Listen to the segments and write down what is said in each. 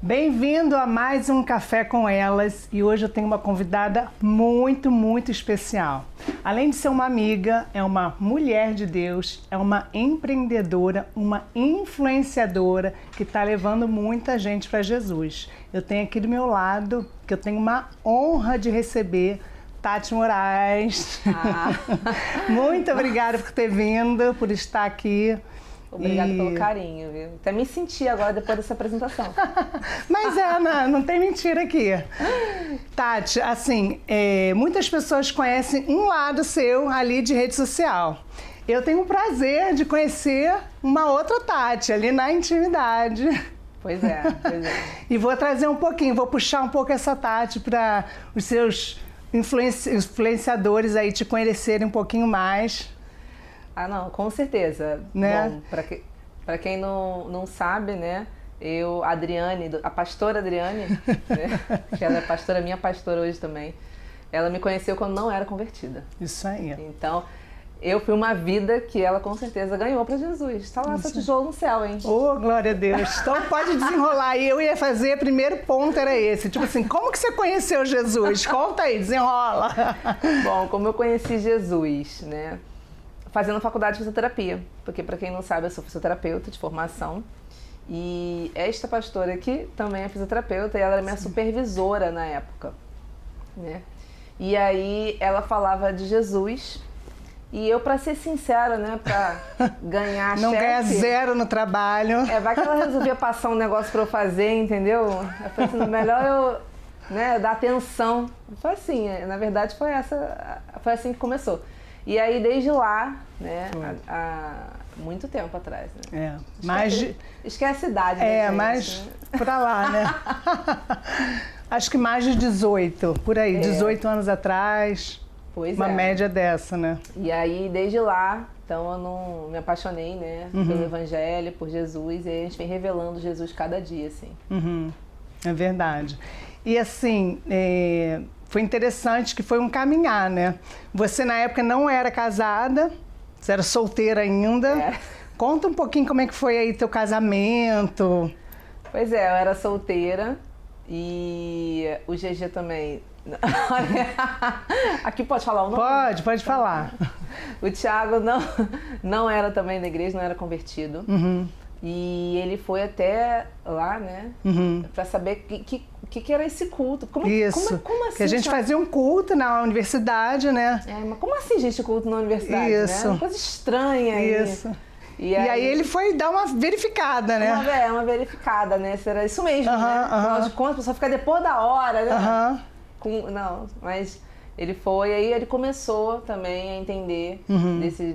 Bem-vindo a mais um Café com Elas e hoje eu tenho uma convidada muito especial. Além de ser uma amiga, é uma mulher de Deus, é uma empreendedora, uma influenciadora que está levando muita gente para Jesus. Eu tenho aqui do meu lado, que eu tenho uma honra de receber, Tati Moraes. Muito obrigada por ter vindo, por estar aqui. Obrigada pelo carinho, viu? Até me senti agora depois dessa apresentação. Mas não tem mentira aqui. Tati, assim, muitas pessoas conhecem um lado seu ali de rede social. Eu tenho o prazer de conhecer uma outra Tati ali na intimidade. Pois é. E vou trazer um pouquinho, vou puxar um pouco essa Tati para os seus influenciadores aí te conhecerem um pouquinho mais. Ah, não, com certeza. Né? Bom, para quem não sabe, né? A Adriane, a pastora Adriane, né, que ela é minha pastora hoje também, ela me conheceu quando não era convertida. Isso aí. Então, eu fui uma vida que ela com certeza ganhou para Jesus. Está lá seu tijolo no céu, hein? Oh, glória a Deus. Então pode desenrolar. E eu ia fazer, primeiro ponto era esse. Tipo assim, como que você conheceu Jesus? Conta aí, desenrola. Bom, como eu conheci Jesus, né? Fazendo faculdade de fisioterapia, porque para quem não sabe, eu sou fisioterapeuta de formação e esta pastora aqui também é fisioterapeuta e ela era minha supervisora na época, né? E aí ela falava de Jesus e eu, para ser sincera, né, para ganhar não ganha zero no trabalho. Vai que ela resolvia passar um negócio para eu fazer, entendeu? Eu falei assim, melhor eu, né, dar atenção. Foi assim, na verdade foi assim que começou. E aí, desde lá, né, há muito tempo atrás, né? Esquece a idade, né, mais pra lá, né? Acho que mais de 18, por aí, 18 anos atrás. Pois uma média dessa, né? E aí, desde lá, então eu não me apaixonei, né, pelo Evangelho, por Jesus, e aí a gente vem revelando Jesus cada dia, assim. É verdade. E assim, foi interessante que foi um caminhar, né? Você na época não era casada, você era solteira ainda. Conta um pouquinho como é que foi aí teu casamento. Pois é, eu era solteira e o GG também. Aqui pode falar o nome? Pode falar. O Thiago não era também da igreja, não era convertido. E ele foi até lá, né, para saber o que era esse culto. Como assim? Que a gente fazia um culto na universidade, né? Mas como assim, gente, culto na universidade? Isso. Né? Uma coisa estranha. Isso. E aí ele foi dar uma verificada, né? Uma verificada, né? Era isso mesmo, né? Afinal de contas, a pessoa fica depois da hora, né? Não, mas ele foi, aí ele começou também a entender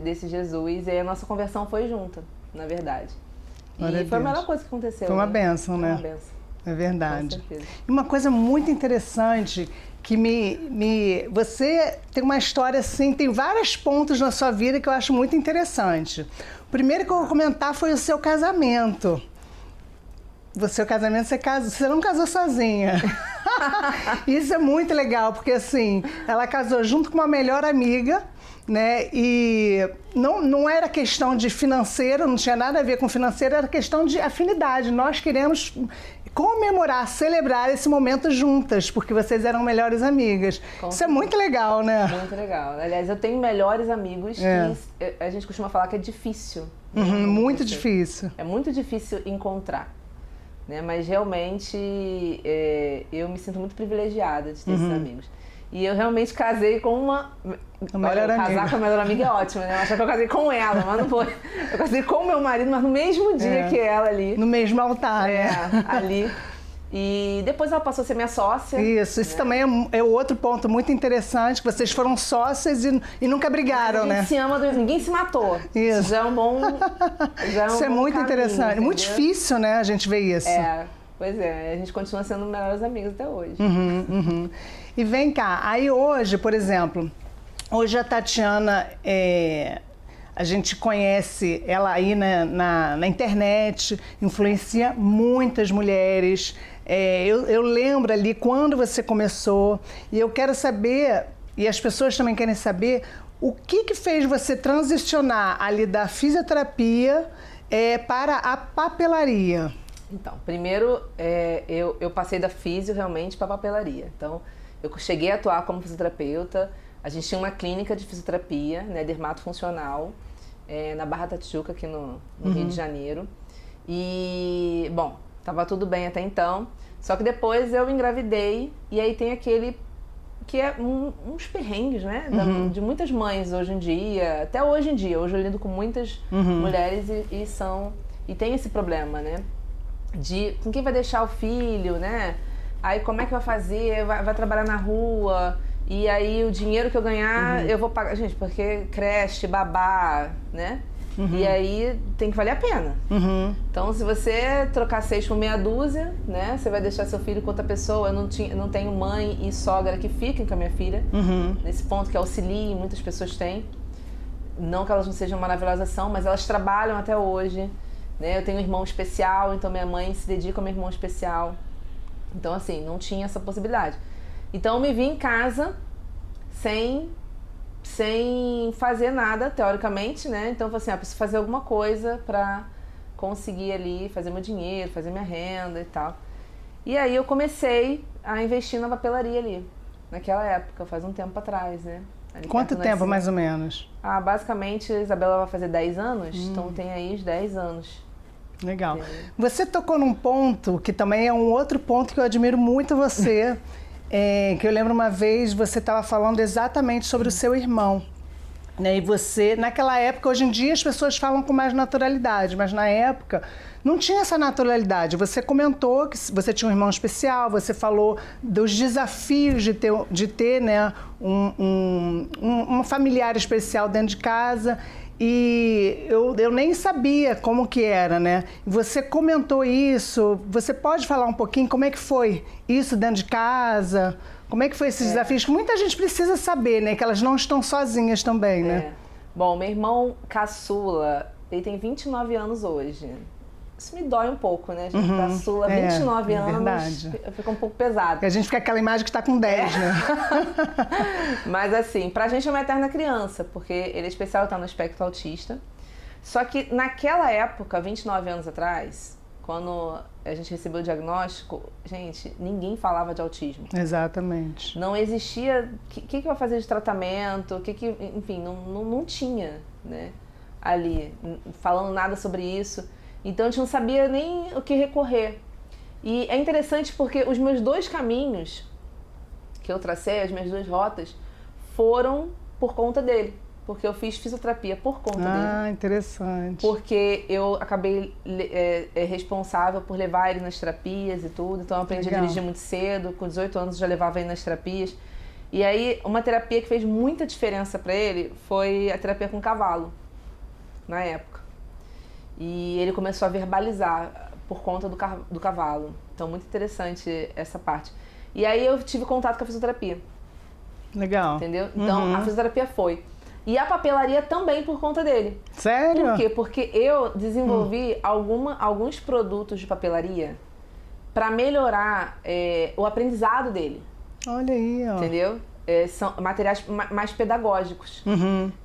desse Jesus, e aí a nossa conversão foi junta, na verdade. E foi a melhor coisa que aconteceu. Foi uma bênção, né? Foi uma bênção. É verdade. Com certeza. E uma coisa muito interessante que você tem uma história assim, tem vários pontos na sua vida que eu acho muito interessante. O primeiro que eu vou comentar foi o seu casamento. Você não casou sozinha. Isso é muito legal, porque assim, ela casou junto com uma melhor amiga, né? E não era questão de financeiro, não tinha nada a ver com financeiro, era questão de afinidade. Nós queremos comemorar, celebrar esse momento juntas, porque vocês eram melhores amigas. Isso é muito legal, né? Muito legal. Aliás, eu tenho melhores amigos que a gente costuma falar que é difícil. Muito difícil. É muito difícil encontrar. Né? Mas realmente eu me sinto muito privilegiada de ter esses amigos. E eu realmente casei com casar com a melhor amiga é ótimo, né? Eu achava que eu casei com ela, mas não foi. Eu casei com o meu marido, mas no mesmo dia que ela ali. No mesmo altar, né? Ali. E depois ela passou a ser minha sócia. Isso também é outro ponto muito interessante, que vocês foram sócias e nunca brigaram, né? A gente se ama, ninguém se matou. Isso. Já é um bom Isso é muito caminho, interessante. Entendeu? Muito difícil, né, a gente ver isso. Pois é, a gente continua sendo melhores amigos até hoje. E vem cá, aí hoje, por exemplo, hoje a Tatiana, a gente conhece ela aí na internet, influencia muitas mulheres. Eu lembro ali quando você começou, e eu quero saber, e as pessoas também querem saber, o que fez você transicionar ali da fisioterapia para a papelaria? Então, primeiro, eu passei da físio realmente para papelaria. Então, eu cheguei a atuar como fisioterapeuta. A gente tinha uma clínica de fisioterapia, né, dermatofuncional, na Barra da Tijuca, aqui no Rio de Janeiro. E, bom, tava tudo bem até então. Só que depois eu engravidei e aí tem aquele que é uns perrengues, né? De muitas mães hoje em dia, até hoje em dia. Hoje eu lido com muitas mulheres e tem esse problema, né? De com quem vai deixar o filho, né? Aí como é que vai fazer? Vai trabalhar na rua e aí o dinheiro que eu ganhar eu vou pagar. Gente, porque creche, babá, né? E aí tem que valer a pena. Então, se você trocar 6 por meia dúzia, né? Você vai deixar seu filho com outra pessoa. Eu não tenho mãe e sogra que fiquem com a minha filha. Nesse ponto que auxiliem, muitas pessoas têm. Não que elas não sejam maravilhosas, são, mas elas trabalham até hoje. Né? Eu tenho um irmão especial, então minha mãe se dedica ao meu irmão especial. Então, assim, não tinha essa possibilidade. Então, eu me vi em casa sem fazer nada, teoricamente, né? Então, eu falei assim, preciso fazer alguma coisa pra conseguir ali fazer meu dinheiro, fazer minha renda e tal. E aí eu comecei a investir na papelaria ali, naquela época, faz um tempo atrás, né? Ali Quanto tempo, mais ou menos? Basicamente, a Isabela vai fazer 10 anos, então tem aí os 10 anos. Legal. Você tocou num ponto que também é um outro ponto que eu admiro muito você, que eu lembro uma vez você estava falando exatamente sobre o seu irmão. Né? E você, naquela época, hoje em dia as pessoas falam com mais naturalidade, mas na época não tinha essa naturalidade. Você comentou que você tinha um irmão especial, você falou dos desafios de ter né, um familiar especial dentro de casa. E eu nem sabia como que era, né? Você comentou isso, você pode falar um pouquinho como é que foi isso dentro de casa? Como é que foi esses desafios? Que muita gente precisa saber, né? Que elas não estão sozinhas também, né? Bom, meu irmão caçula, ele tem 29 anos hoje. Isso me dói um pouco, né? Gente, caçula, 29 anos, verdade. Fica um pouco pesado. Porque a gente fica aquela imagem que está com 10, né? Mas assim, pra gente é uma eterna criança, porque ele é especial, tá no espectro autista. Só que naquela época, 29 anos atrás, quando a gente recebeu o diagnóstico, gente, ninguém falava de autismo. Exatamente. Não existia, o que vai fazer de tratamento, enfim, não tinha, né? Ali, falando nada sobre isso. Então a gente não sabia nem o que recorrer. E é interessante porque os meus 2 caminhos que eu tracei, as minhas 2 rotas, foram por conta dele. Porque eu fiz fisioterapia por conta dele. Ah, interessante. Porque eu acabei responsável por levar ele nas terapias e tudo. Então eu aprendi a dirigir muito cedo. Com 18 anos eu já levava ele nas terapias. E aí uma terapia que fez muita diferença para ele foi a terapia com cavalo, na época. E ele começou a verbalizar por conta do cavalo. Então, muito interessante essa parte. E aí eu tive contato com a fisioterapia. Legal. Entendeu? Então, a fisioterapia foi. E a papelaria também por conta dele. Sério? Por quê? Porque eu desenvolvi alguns produtos de papelaria para melhorar o aprendizado dele. Olha aí, ó. Entendeu? São materiais mais pedagógicos.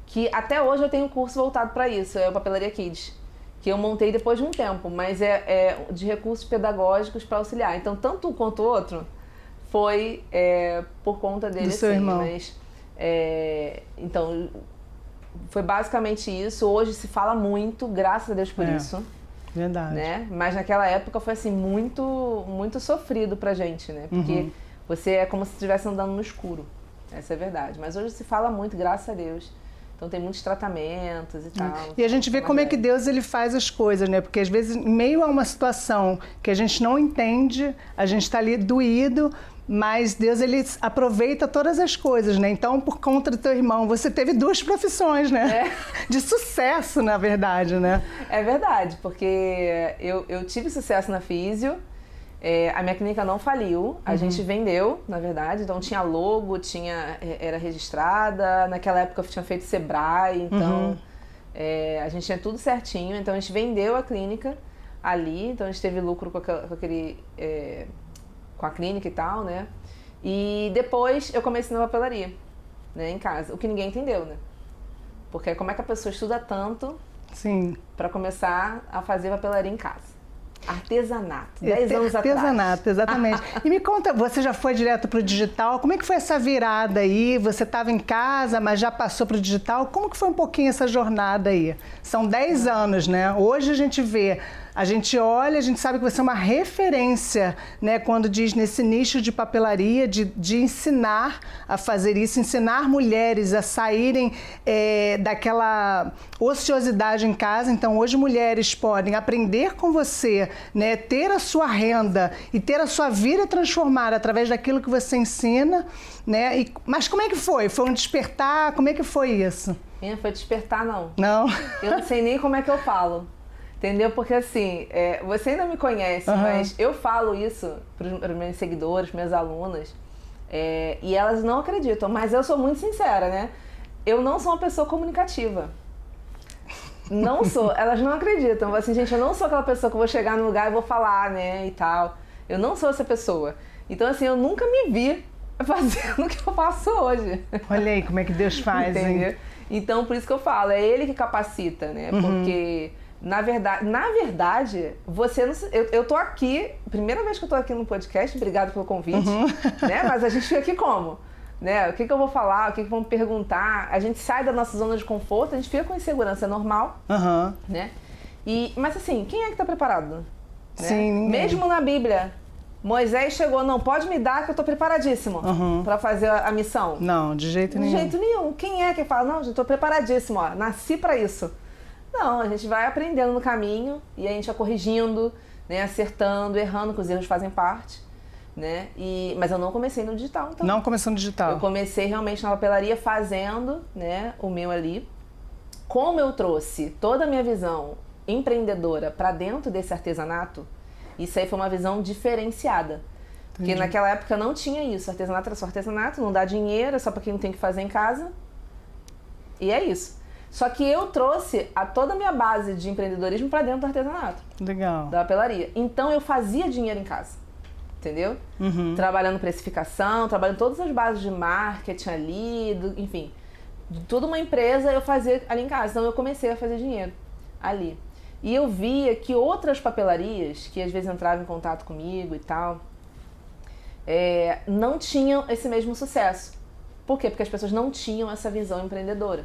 Que até hoje eu tenho um curso voltado para isso. É o Papelaria Kids. Que eu montei depois de um tempo, mas é de recursos pedagógicos para auxiliar. Então, tanto um quanto o outro foi por conta dele, do seu irmão. Mas, então, foi basicamente isso. Hoje se fala muito, graças a Deus por isso. Verdade. Né? Mas naquela época foi assim, muito, muito sofrido pra gente, né? Porque você é como se estivesse andando no escuro. Essa é a verdade. Mas hoje se fala muito, graças a Deus. Então tem muitos tratamentos e tal. E a gente vê como é que Deus ele faz as coisas, né? Porque às vezes, em meio a uma situação que a gente não entende, a gente está ali doído, mas Deus ele aproveita todas as coisas, né? Então, por conta do teu irmão, você teve 2 profissões, né? De sucesso, na verdade, né? É verdade, porque eu tive sucesso na físio. A minha clínica não faliu, a gente vendeu, na verdade, então tinha logo, era registrada, naquela época eu tinha feito Sebrae, então a gente tinha tudo certinho, então a gente vendeu a clínica ali, então a gente teve lucro com a clínica e tal, né? E depois eu comecei na papelaria, né, em casa, o que ninguém entendeu, né? Porque como é que a pessoa estuda tanto para começar a fazer papelaria em casa? Artesanato, 10 anos atrás. Artesanato, exatamente. E me conta, você já foi direto para o digital? Como é que foi essa virada aí? Você estava em casa, mas já passou para o digital? Como que foi um pouquinho essa jornada aí? São 10 anos, né? Hoje a gente vê, a gente olha, a gente sabe que você é uma referência, né? Quando diz nesse nicho de papelaria, de ensinar a fazer isso, ensinar mulheres a saírem daquela ociosidade em casa. Então, hoje mulheres podem aprender com você, né? Ter a sua renda e ter a sua vida transformada através daquilo que você ensina, né? Mas como é que foi? Foi um despertar? Como é que foi isso? Foi despertar, não. Não? Eu não sei nem como é que eu falo. Entendeu? Porque assim, você ainda me conhece, mas eu falo isso para os meus seguidores, minhas alunas, e elas não acreditam, mas eu sou muito sincera, né? Eu não sou uma pessoa comunicativa. Não sou, elas não acreditam. Assim, gente, eu não sou aquela pessoa que eu vou chegar no lugar e vou falar, né, e tal. Eu não sou essa pessoa. Então, assim, eu nunca me vi fazendo o que eu faço hoje. Olha aí como é que Deus faz, entendeu? Hein? Então, por isso que eu falo, é Ele que capacita, né? Porque... Na verdade, você não, eu tô aqui, primeira vez que eu tô aqui no podcast, obrigado pelo convite, né? Mas a gente fica aqui como? Né? O que eu vou falar, o que vão perguntar, a gente sai da nossa zona de conforto, a gente fica com insegurança, é normal, né? Mas assim, quem é que tá preparado? Né? Sim, ninguém. Mesmo na Bíblia, Moisés chegou, não, pode me dar que eu tô preparadíssimo para fazer a missão. Não, de jeito nenhum. De jeito nenhum. Quem é que fala, não, já tô preparadíssimo, ó, nasci para isso. Não, a gente vai aprendendo no caminho e a gente vai corrigindo, né, acertando, errando, que os erros fazem parte, né? Mas eu não comecei no digital, então. Não começou no digital. Eu comecei realmente na papelaria fazendo, né, o meu ali. Como eu trouxe toda a minha visão empreendedora para dentro desse artesanato, isso aí foi uma visão diferenciada. Porque naquela época não tinha isso. Artesanato era só artesanato, não dá dinheiro, é só para quem não tem que fazer em casa. E é isso. Só que eu trouxe toda a minha base de empreendedorismo para dentro do artesanato. Legal. Da papelaria. Então eu fazia dinheiro em casa, entendeu? Trabalhando precificação, trabalhando todas as bases de marketing ali, enfim. Toda uma empresa eu fazia ali em casa. Então eu comecei a fazer dinheiro ali. E eu via que outras papelarias, que às vezes entravam em contato comigo e tal, não tinham esse mesmo sucesso. Por quê? Porque as pessoas não tinham essa visão empreendedora.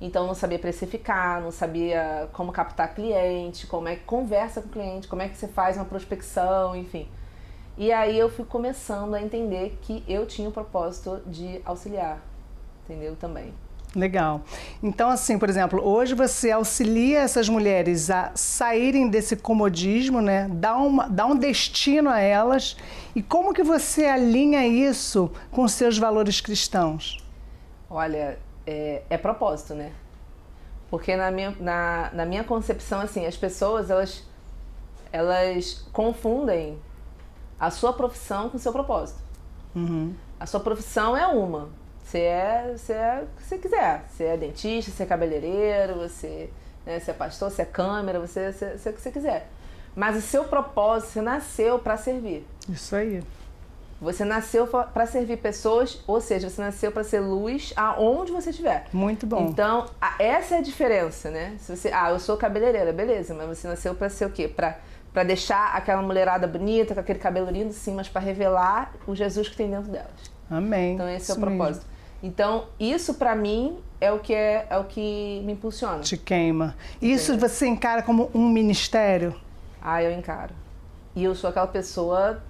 Então não sabia precificar, não sabia como captar cliente, como é que conversa com o cliente, como é que você faz uma prospecção, enfim. E aí eu fui começando a entender que eu tinha o propósito de auxiliar, entendeu? Também. Legal. Então, assim, por exemplo, hoje você auxilia essas mulheres a saírem desse comodismo, né? Dá um destino a elas. E como que você alinha isso com seus valores cristãos? Olha, é propósito, né? Porque na minha concepção, assim, as pessoas, elas confundem a sua profissão com o seu propósito. A sua profissão é uma. Você é o que você quiser. Você é dentista, você é cabeleireiro, você é pastor, você é câmera, você é o que você quiser. Mas o seu propósito, você nasceu para servir. Isso aí. Você nasceu para servir pessoas, ou seja, você nasceu para ser luz aonde você estiver. Muito bom. Então, essa é a diferença, né? Se você, eu sou cabeleireira, beleza, mas você nasceu para ser o quê? Para deixar aquela mulherada bonita, com aquele cabelo lindo, sim, mas para revelar o Jesus que tem dentro delas. Amém. Então, esse é o propósito. Mesmo. Então, isso para mim é o que me impulsiona. Te queima. Isso você encara como um ministério? Eu encaro. E eu sou aquela pessoa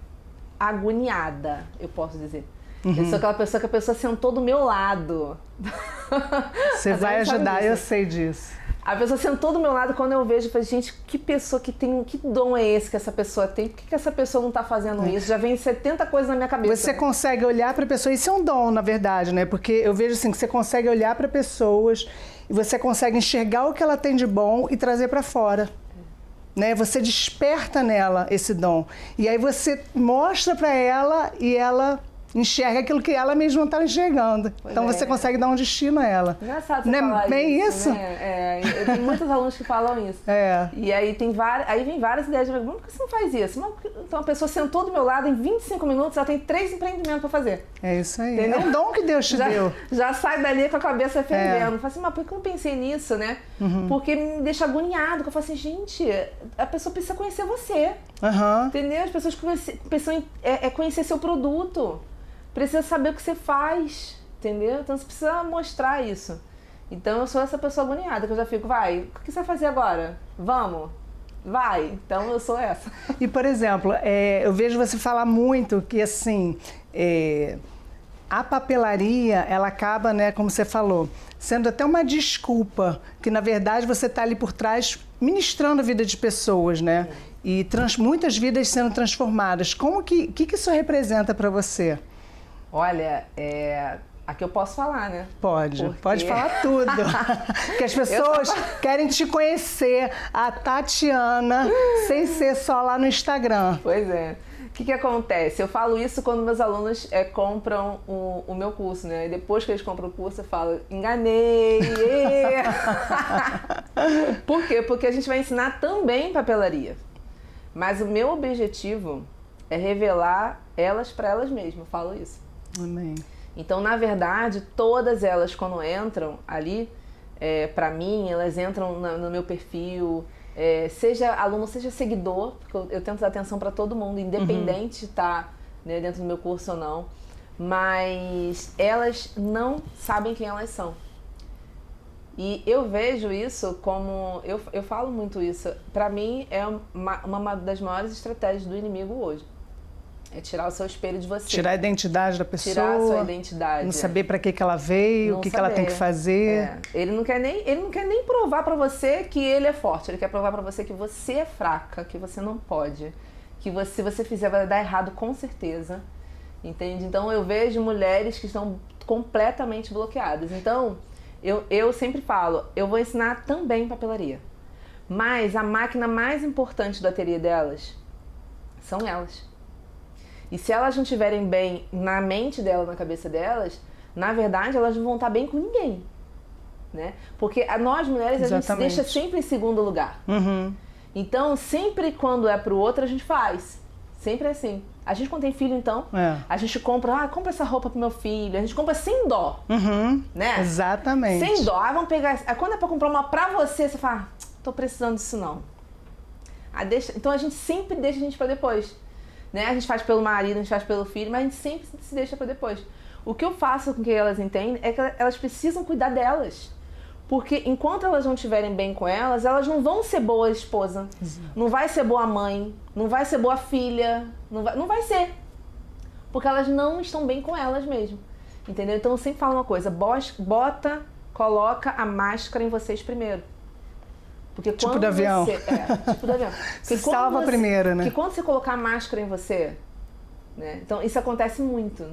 agoniada, eu posso dizer. Eu sou aquela pessoa que a pessoa sentou do meu lado. Você vai ajudar, eu sei disso. A pessoa sentou do meu lado, quando eu vejo, eu falei, gente, que pessoa que tem, que dom é esse que essa pessoa tem? Por que essa pessoa não está fazendo isso? Já vem 70 coisas na minha cabeça. Você consegue olhar para a pessoa, isso é um dom, na verdade, né? Porque eu vejo assim, que você consegue olhar para pessoas e você consegue enxergar o que ela tem de bom e trazer para fora. Né? Você desperta nela esse dom. E aí você mostra para ela e ela enxerga aquilo que ela mesma não está enxergando. Então você consegue dar um destino a ela. Engraçado você não falar é bem isso? Né? Eu tenho muitos alunos que falam isso. E aí vem várias ideias. Por que você não faz isso? Então a pessoa sentou do meu lado, em 25 minutos ela tem 3 empreendimentos para fazer. É isso aí. Entendeu? É um dom que Deus te deu. Já sai dali com a cabeça fervendo. Fala assim, mas por que eu não pensei nisso, né? Porque me deixa agoniado. Que eu falo assim, gente, a pessoa precisa conhecer você. Entendeu? As pessoas precisam conhecer seu produto. Precisa saber o que você faz, entendeu? Então você precisa mostrar isso. Então eu sou essa pessoa agoniada, que eu já fico, vai, o que você vai fazer agora? Vamos? Vai. Então eu sou essa. E, por exemplo, eu vejo você falar muito que, assim, a papelaria, ela acaba, né, como você falou, sendo até uma desculpa, que na verdade você está ali por trás ministrando a vida de pessoas, né? E muitas vidas sendo transformadas. Como que isso representa para você? Olha, aqui eu posso falar, né? Pode falar tudo. Porque as pessoas querem te conhecer, a Tatiana, sem ser só lá no Instagram. Pois é. O que acontece? Eu falo isso quando meus alunos compram o meu curso, né? E depois que eles compram o curso, eu falo, enganei! Por quê? Porque a gente vai ensinar também papelaria. Mas o meu objetivo é revelar elas para elas mesmas, eu falo isso. Amém. Então, na verdade, todas elas, quando entram ali, para mim, elas entram no meu perfil, seja aluno, seja seguidor, porque eu tento dar atenção para todo mundo, independente de estar, né, dentro do meu curso ou não, mas elas não sabem quem elas são. E eu vejo isso como, eu falo muito isso, para mim é uma das maiores estratégias do inimigo hoje. É tirar o seu espelho de você. Tirar a identidade da pessoa. Tirar a sua identidade. Não saber para que ela veio, o que ela tem que fazer. Ele não quer nem provar para você que ele é forte. Ele quer provar para você que você é fraca, que você não pode. Que se você fizer vai dar errado com certeza. Entende? Então eu vejo mulheres que estão completamente bloqueadas. Então eu sempre falo, eu vou ensinar também papelaria. Mas a máquina mais importante do ateliê delas são elas. E se elas não estiverem bem na mente dela, na cabeça delas, na verdade elas não vão estar bem com ninguém, né? Porque nós mulheres, a gente se deixa sempre em segundo lugar. Então, sempre quando é pro outro, a gente faz. Sempre é assim. A gente quando tem filho, então, a gente compra essa roupa pro meu filho, a gente compra sem dó, né? Exatamente. Sem dó. Vamos pegar... Quando é pra comprar uma pra você, você fala, tô precisando disso não. Então a gente sempre deixa a gente pra depois. Né? A gente faz pelo marido, a gente faz pelo filho, mas a gente sempre se deixa para depois. O que eu faço com que elas entendem é que elas precisam cuidar delas. Porque enquanto elas não estiverem bem com elas não vão ser boa esposa, não vai ser boa mãe, não vai ser boa filha, não vai ser. Porque elas não estão bem com elas mesmo. Entendeu? Então eu sempre falo uma coisa, coloca a máscara em vocês primeiro. Porque tipo do avião. Tipo do avião. Se salva primeiro, né? Porque quando você colocar a máscara em você, né? Então isso acontece muito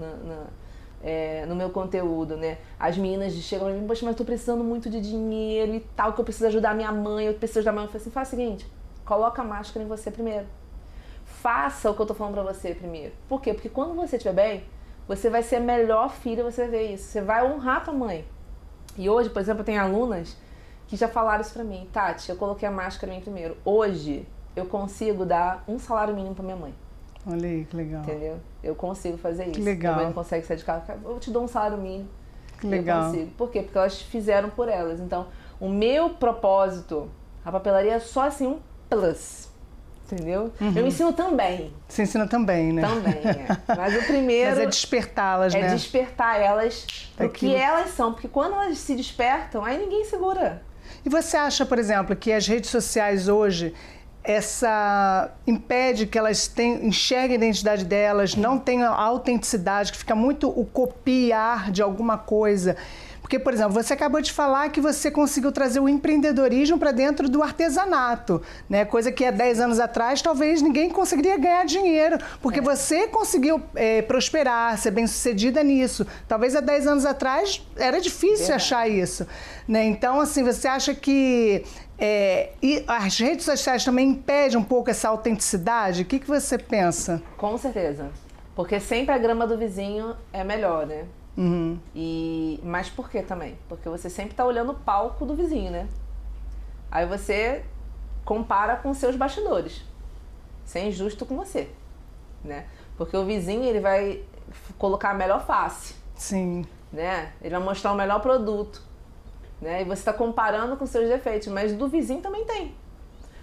no meu conteúdo, né? As meninas chegam pra mim, poxa, mas eu tô precisando muito de dinheiro e tal, que eu preciso ajudar minha mãe, eu preciso ajudar minha mãe. Eu falei assim, faz o seguinte, coloca a máscara em você primeiro. Faça o que eu tô falando pra você primeiro. Por quê? Porque quando você estiver bem, você vai ser a melhor filha, você vai ver isso. Você vai honrar tua mãe. E hoje, por exemplo, eu tenho alunas que já falaram isso pra mim. Tati, eu coloquei a máscara em mim primeiro. Hoje, eu consigo dar um salário mínimo pra minha mãe. Olha aí, que legal. Entendeu? Eu consigo fazer isso. Que legal. Minha mãe não consegue sair de casa. Eu te dou um salário mínimo. Que legal. Eu consigo. Por quê? Porque elas fizeram por elas. Então, o meu propósito, a papelaria é só assim um plus. Entendeu? Eu ensino também. Você ensina também, né? Também, Mas o primeiro... Mas é despertá-las, né? É despertar elas do que elas são. Porque quando elas se despertam, aí ninguém segura. E você acha, por exemplo, que as redes sociais hoje impede que elas enxerguem a identidade delas, não tenham a autenticidade, que fica muito o copiar de alguma coisa? Porque, por exemplo, você acabou de falar que você conseguiu trazer o empreendedorismo para dentro do artesanato, né? Coisa que há 10 anos atrás talvez ninguém conseguiria ganhar dinheiro, porque você conseguiu prosperar, ser bem-sucedida nisso. Talvez há 10 anos atrás era difícil achar isso, né? Então, assim, você acha que e as redes sociais também impedem um pouco essa autenticidade? O que você pensa? Com certeza. Porque sempre a grama do vizinho é melhor, né? Uhum. Mas por que também? Porque você sempre tá olhando o palco do vizinho, né? Aí você compara com seus bastidores. Isso é injusto com você, né? Porque o vizinho, ele vai colocar a melhor face. Sim. Né? Ele vai mostrar o melhor produto, né? E você está comparando com seus defeitos, mas do vizinho também tem.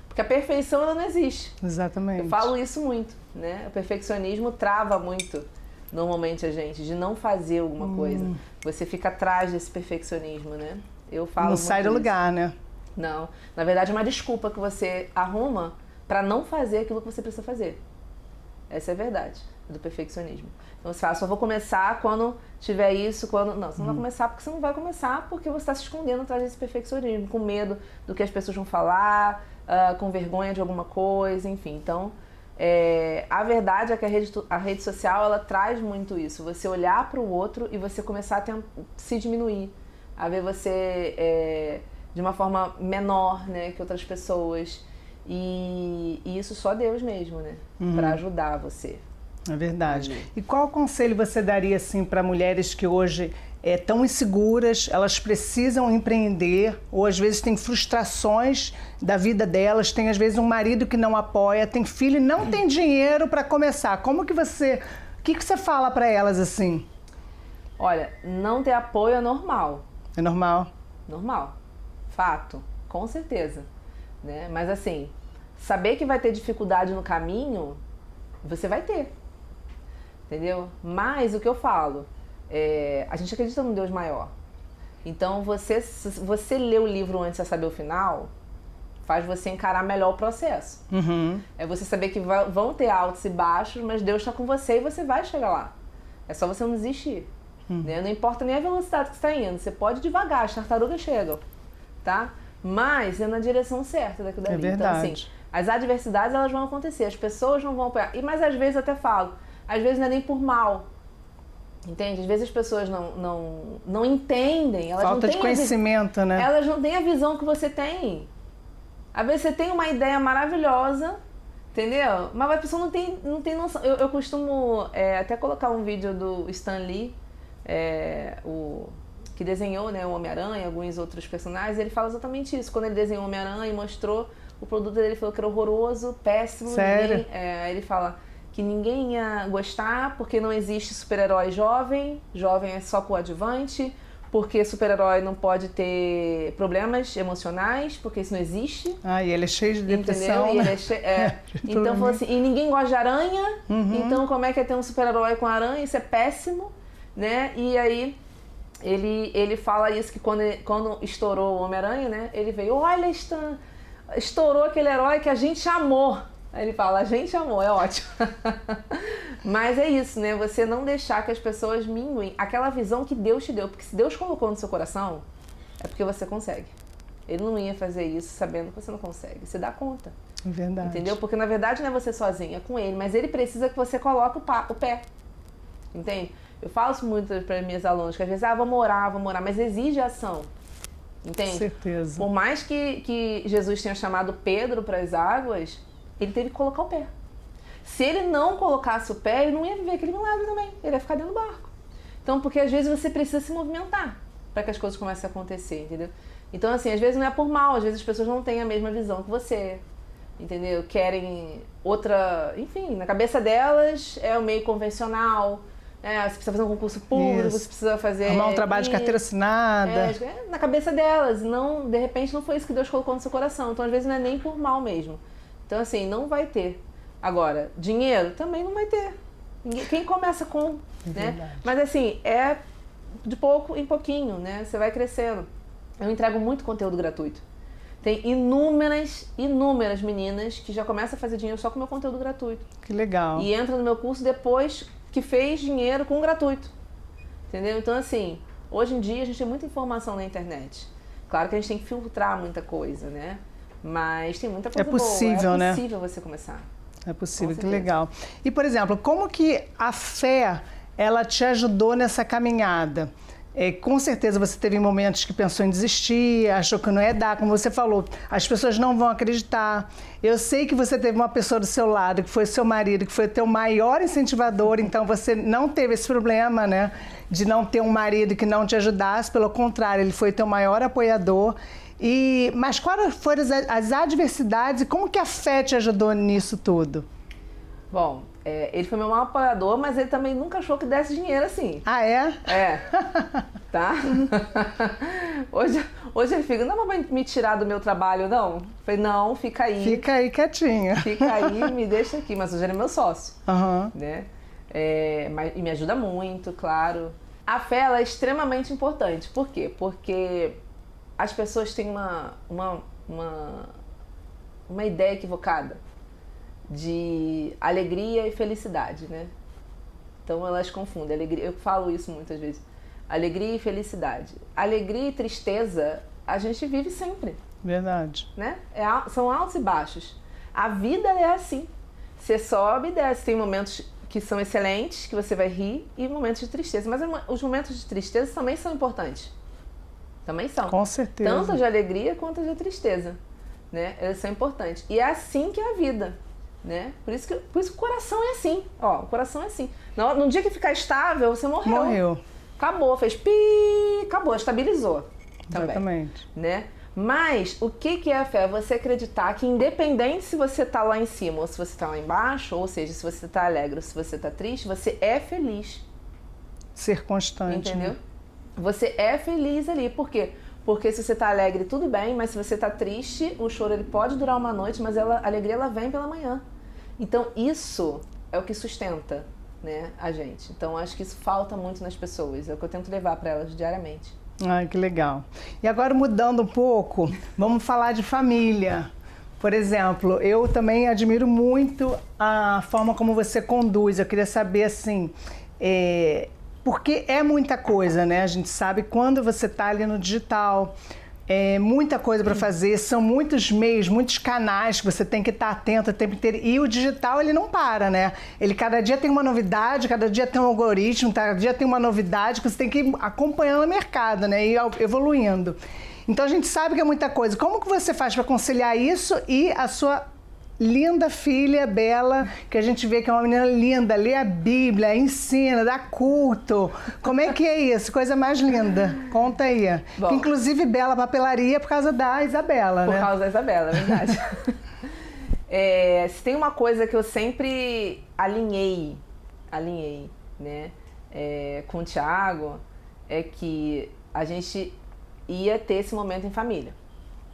Porque a perfeição, ela não existe. Exatamente. Eu falo isso muito, né? O perfeccionismo trava muito, normalmente, a gente, de não fazer alguma coisa. Você fica atrás desse perfeccionismo, né? Eu falo não sai do lugar, né? Não. Na verdade, é uma desculpa que você arruma para não fazer aquilo que você precisa fazer. Essa é a verdade do perfeccionismo. Então você fala, só vou começar quando tiver isso, quando... Não, você não vai começar porque você não vai começar porque você está se escondendo atrás desse perfeccionismo, com medo do que as pessoas vão falar, com vergonha de alguma coisa, enfim. Então, a verdade é que a rede social, ela traz muito isso. Você olhar para o outro e você começar a se diminuir, a ver você de uma forma menor, né, que outras pessoas. E isso só Deus mesmo, né, para ajudar você. É verdade. E qual conselho você daria assim para mulheres que hoje estão inseguras, elas precisam empreender, ou às vezes têm frustrações da vida delas, tem às vezes um marido que não apoia, tem filho e não tem dinheiro para começar. Como que você... O que você fala para elas assim? Olha, não ter apoio é normal. É normal? Normal. Fato. Com certeza. Né? Mas assim, saber que vai ter dificuldade no caminho, você vai ter. Entendeu? Mas o que eu falo, a gente acredita num Deus maior. Então, se você ler o livro antes de saber o final, faz você encarar melhor o processo. É você saber que vão ter altos e baixos, mas Deus está com você e você vai chegar lá. É só você não desistir. Né? Não importa nem a velocidade que você está indo. Você pode ir devagar, as tartarugas chegam. Tá? Mas é na direção certa daquilo dali. É verdade. Então, assim, as adversidades, elas vão acontecer. As pessoas não vão apoiar. Mas às vezes eu até falo, às vezes não é nem por mal. Entende? Às vezes as pessoas não entendem. Elas falta não de conhecimento, né? Elas não têm a visão que você tem. Às vezes você tem uma ideia maravilhosa, entendeu? Mas a pessoa não tem noção. Eu costumo até colocar um vídeo do Stan Lee, que desenhou, né, o Homem-Aranha e alguns outros personagens. Ele fala exatamente isso. Quando ele desenhou o Homem-Aranha e mostrou o produto dele, ele falou que era horroroso, péssimo. Sério? Ele fala que ninguém ia gostar porque não existe super-herói jovem. Jovem é só coadjuvante. Porque super-herói não pode ter problemas emocionais, porque isso não existe. E ele é cheio de depressão, entendeu? né? Então, falou assim, e ninguém gosta de aranha, então como é que é ter um super-herói com aranha? Isso é péssimo, né? E aí, ele fala isso, que quando estourou o Homem-Aranha, né? Ele veio, olha, Stan, estourou aquele herói que a gente amou. Aí ele fala, a gente amou, é ótimo. Mas é isso, né? Você não deixar que as pessoas minguem aquela visão que Deus te deu. Porque se Deus colocou no seu coração, é porque você consegue. Ele não ia fazer isso sabendo que você não consegue. Você dá conta. É verdade. Entendeu? Porque na verdade não é você sozinha, é com ele. Mas ele precisa que você coloque o pé. Entende? Eu falo isso muito para minhas alunas, que às vezes, vamos orar, mas exige ação. Entende? Com certeza. Por mais que Jesus tenha chamado Pedro para as águas, ele teve que colocar o pé. Se ele não colocasse o pé, ele não ia viver aquele milagre também. Ele ia ficar dentro do barco. Então, porque às vezes você precisa se movimentar para que as coisas comecem a acontecer, entendeu? Então, assim, às vezes não é por mal, às vezes as pessoas não têm a mesma visão que você, entendeu? Querem outra... Enfim, na cabeça delas é o meio convencional, você precisa fazer um concurso público, você precisa fazer... arrumar um trabalho de carteira assinada. Na cabeça delas. Não, de repente não foi isso que Deus colocou no seu coração. Então, às vezes não é nem por mal mesmo. Então, assim, não vai ter. Agora, dinheiro também não vai ter. Quem começa com, né? Mas, assim, é de pouco em pouquinho, né? Você vai crescendo. Eu entrego muito conteúdo gratuito. Tem inúmeras meninas que já começam a fazer dinheiro só com o meu conteúdo gratuito. Que legal. E entra no meu curso depois que fez dinheiro com gratuito. Entendeu? Então, assim, hoje em dia a gente tem muita informação na internet. Claro que a gente tem que filtrar muita coisa, né? Mas tem muita coisa possível, boa. né? É possível você começar. É possível, que legal. E, por exemplo, como que a fé, ela te ajudou nessa caminhada? Com certeza você teve momentos que pensou em desistir, achou que não ia dar, como você falou, as pessoas não vão acreditar. Eu sei que você teve uma pessoa do seu lado, que foi seu marido, que foi o teu maior incentivador, então você não teve esse problema, né, de não ter um marido que não te ajudasse, pelo contrário, ele foi teu maior apoiador. Mas quais foram as adversidades e como que a fé te ajudou nisso tudo? Bom, ele foi meu maior apoiador, mas ele também nunca achou que desse dinheiro assim. Ah, é? É. Tá? Hoje ele fica, não dá pra me tirar do meu trabalho, não? Eu falei, não, fica aí. Fica aí quietinha. Fica aí, me deixa aqui. Mas hoje ele é meu sócio. Uhum. Né? E me ajuda muito, claro. A fé, ela é extremamente importante. Por quê? Porque as pessoas têm uma ideia equivocada de alegria e felicidade, né? Então elas confundem alegria. Eu falo isso muitas vezes. Alegria e felicidade. Alegria e tristeza a gente vive sempre. Verdade. Né? São altos e baixos. A vida é assim. Você sobe e desce. Tem momentos que são excelentes, que você vai rir, e momentos de tristeza. Mas os momentos de tristeza também são importantes. Também são. Com certeza. Tanto de alegria quanto de tristeza. Né? Eles são importantes. E é assim que é a vida. Né? Por isso que o coração é assim. Ó, o coração é assim. No dia que ficar estável, você morreu. Morreu. Acabou, fez pi, acabou, estabilizou. Também, exatamente. Né? Mas o que é a fé? Você acreditar que independente se você tá lá em cima ou se você tá lá embaixo, ou seja, se você tá alegre ou se você tá triste, você é feliz. Ser constante. Entendeu? Né? Você é feliz ali. Por quê? Porque se você tá alegre, tudo bem, mas se você tá triste, o choro ele pode durar uma noite, mas a alegria ela vem pela manhã. Então isso é o que sustenta, né, a gente. Então acho que isso falta muito nas pessoas, é o que eu tento levar para elas diariamente. Ai, que legal. E agora mudando um pouco, vamos falar de família. Por exemplo, eu também admiro muito a forma como você conduz. Eu queria saber assim, porque é muita coisa, né? A gente sabe quando você está ali no digital, muita coisa para fazer, são muitos meios, muitos canais que você tem que estar atento o tempo inteiro. E o digital, ele não para, né? Ele cada dia tem uma novidade, cada dia tem um algoritmo, cada dia tem uma novidade que você tem que ir acompanhando o mercado, né? E evoluindo. Então a gente sabe que é muita coisa. Como que você faz para conciliar isso e a sua linda filha, Bela, que a gente vê que é uma menina linda, lê a Bíblia, ensina, dá culto. Como é que é isso? Coisa mais linda. Conta aí. Bom, inclusive, Bela Papelaria por causa da Isabela, né? Por causa da Isabela, é verdade. Se tem uma coisa que eu sempre alinhei, né, com o Thiago, é que a gente ia ter esse momento em família.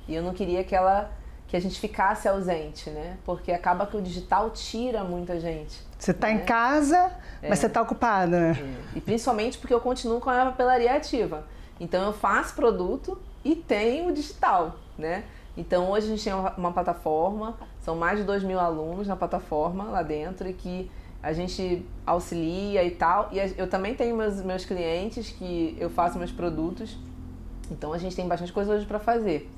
E eu não queria que a gente ficasse ausente, né? Porque acaba que o digital tira muita gente. Você tá em casa, mas você tá ocupada, né? E principalmente porque eu continuo com a papelaria ativa. Então eu faço produto e tenho o digital, né? Então hoje a gente tem uma plataforma, são mais de 2.000 alunos na plataforma lá dentro e que a gente auxilia e tal. E eu também tenho meus clientes que eu faço meus produtos. Então a gente tem bastante coisa hoje para fazer.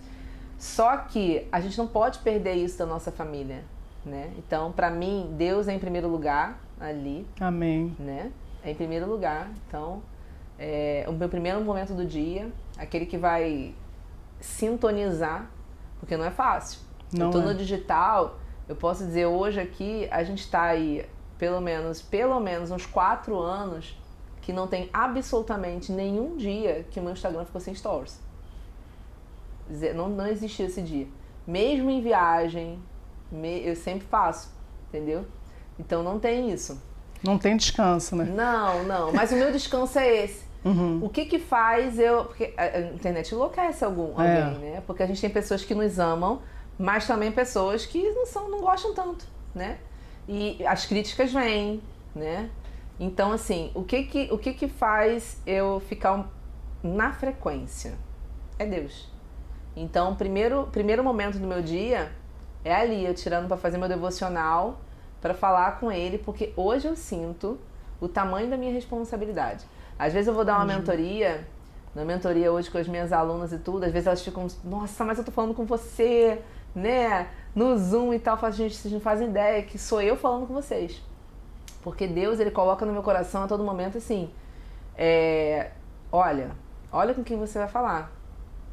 Só que a gente não pode perder isso da nossa família, né? Então, para mim, Deus é em primeiro lugar ali. Amém. Né? É em primeiro lugar. Então, o meu primeiro momento do dia, aquele que vai sintonizar, porque não é fácil. Eu tô no digital, eu posso dizer hoje aqui, a gente tá aí pelo menos uns 4 anos que não tem absolutamente nenhum dia que o meu Instagram ficou sem stories. Não existia esse dia. Mesmo em viagem, eu sempre faço, entendeu? Então não tem isso. Não tem descanso, né? Não. Mas o meu descanso é esse. Uhum. O que faz porque a internet enlouquece alguém, né? Porque a gente tem pessoas que nos amam, mas também pessoas que não gostam tanto, né? E as críticas vêm, né? Então, assim, o que faz eu ficar na frequência? É Deus. Então, o primeiro momento do meu dia é ali, eu tirando para fazer meu devocional, para falar com ele, porque hoje eu sinto o tamanho da minha responsabilidade. Às vezes eu vou dar uma mentoria, na mentoria hoje com as minhas alunas e tudo, às vezes elas ficam, nossa, mas eu tô falando com você, né, no Zoom e tal, gente, vocês não fazem ideia que sou eu falando com vocês. Porque Deus, ele coloca no meu coração a todo momento assim, olha com quem você vai falar,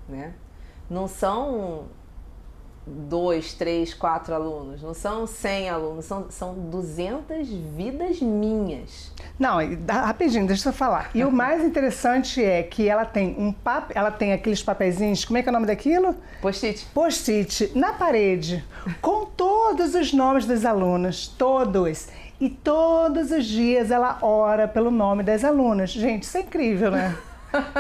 né? Não são 2, 3, 4 alunos, não são 100 alunos, são 200 vidas minhas. Não, rapidinho, deixa eu falar. E o mais interessante é que ela tem ela tem aqueles papeizinhos, como é que é o nome daquilo? Post-it. Post-it na parede, com todos os nomes das alunas, todos. E todos os dias ela ora pelo nome das alunas. Gente, isso é incrível, né?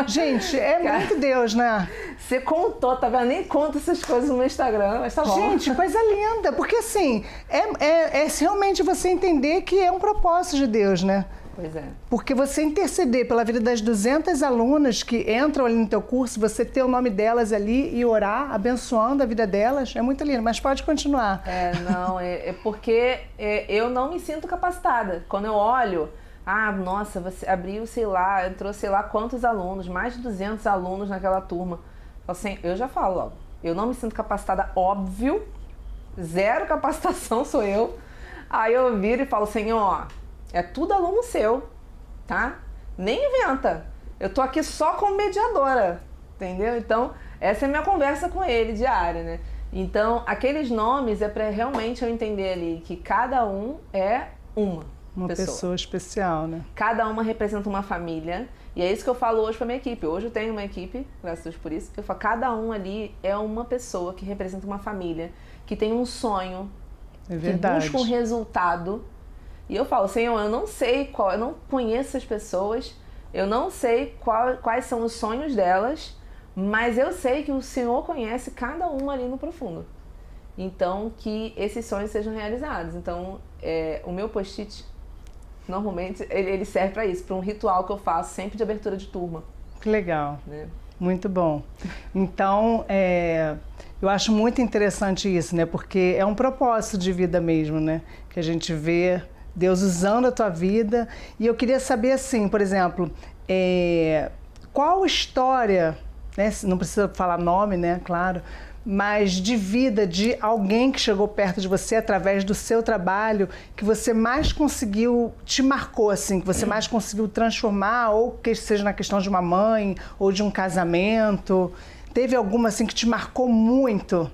Gente, é muito Deus, né? Você contou, tá vendo? Nem conta essas coisas no meu Instagram, mas tá bom. Gente, coisa linda, porque assim, é realmente você entender que é um propósito de Deus, né? Pois é. Porque você interceder pela vida das 200 alunas que entram ali no teu curso, você ter o nome delas ali e orar, abençoando a vida delas, é muito lindo, mas pode continuar. Não, é porque eu não me sinto capacitada. Quando eu olho... nossa, você abriu, sei lá, entrou sei lá quantos alunos, mais de 200 alunos naquela turma. Assim, eu já falo logo, eu não me sinto capacitada, óbvio, zero capacitação sou eu. Aí eu viro e falo, Senhor, é tudo aluno seu, tá? Nem inventa, eu tô aqui só como mediadora, entendeu? Então, essa é a minha conversa com ele diária, né? Então, aqueles nomes é pra realmente eu entender ali que cada um é uma pessoa especial, né? Cada uma representa uma família. E é isso que eu falo hoje pra minha equipe. Hoje eu tenho uma equipe, graças a Deus por isso. Eu falo, cada um ali é uma pessoa que representa uma família, que tem um sonho, que busca um resultado. E eu falo, Senhor, eu não sei eu não conheço as pessoas, eu não sei quais são os sonhos delas, mas eu sei que o Senhor conhece cada um ali no profundo. Então, que esses sonhos sejam realizados. Então, o meu post-it, normalmente, ele serve para isso, para um ritual que eu faço sempre de abertura de turma. Que legal, né? Muito bom. Então, eu acho muito interessante isso, né? Porque é um propósito de vida mesmo, né? Que a gente vê Deus usando a tua vida. E eu queria saber, assim, por exemplo, qual história, né? Não precisa falar nome, né? Claro. Mas de vida de alguém que chegou perto de você através do seu trabalho, que você mais conseguiu, te marcou assim, que você mais conseguiu transformar, ou que seja na questão de uma mãe, ou de um casamento. Teve alguma assim que te marcou muito?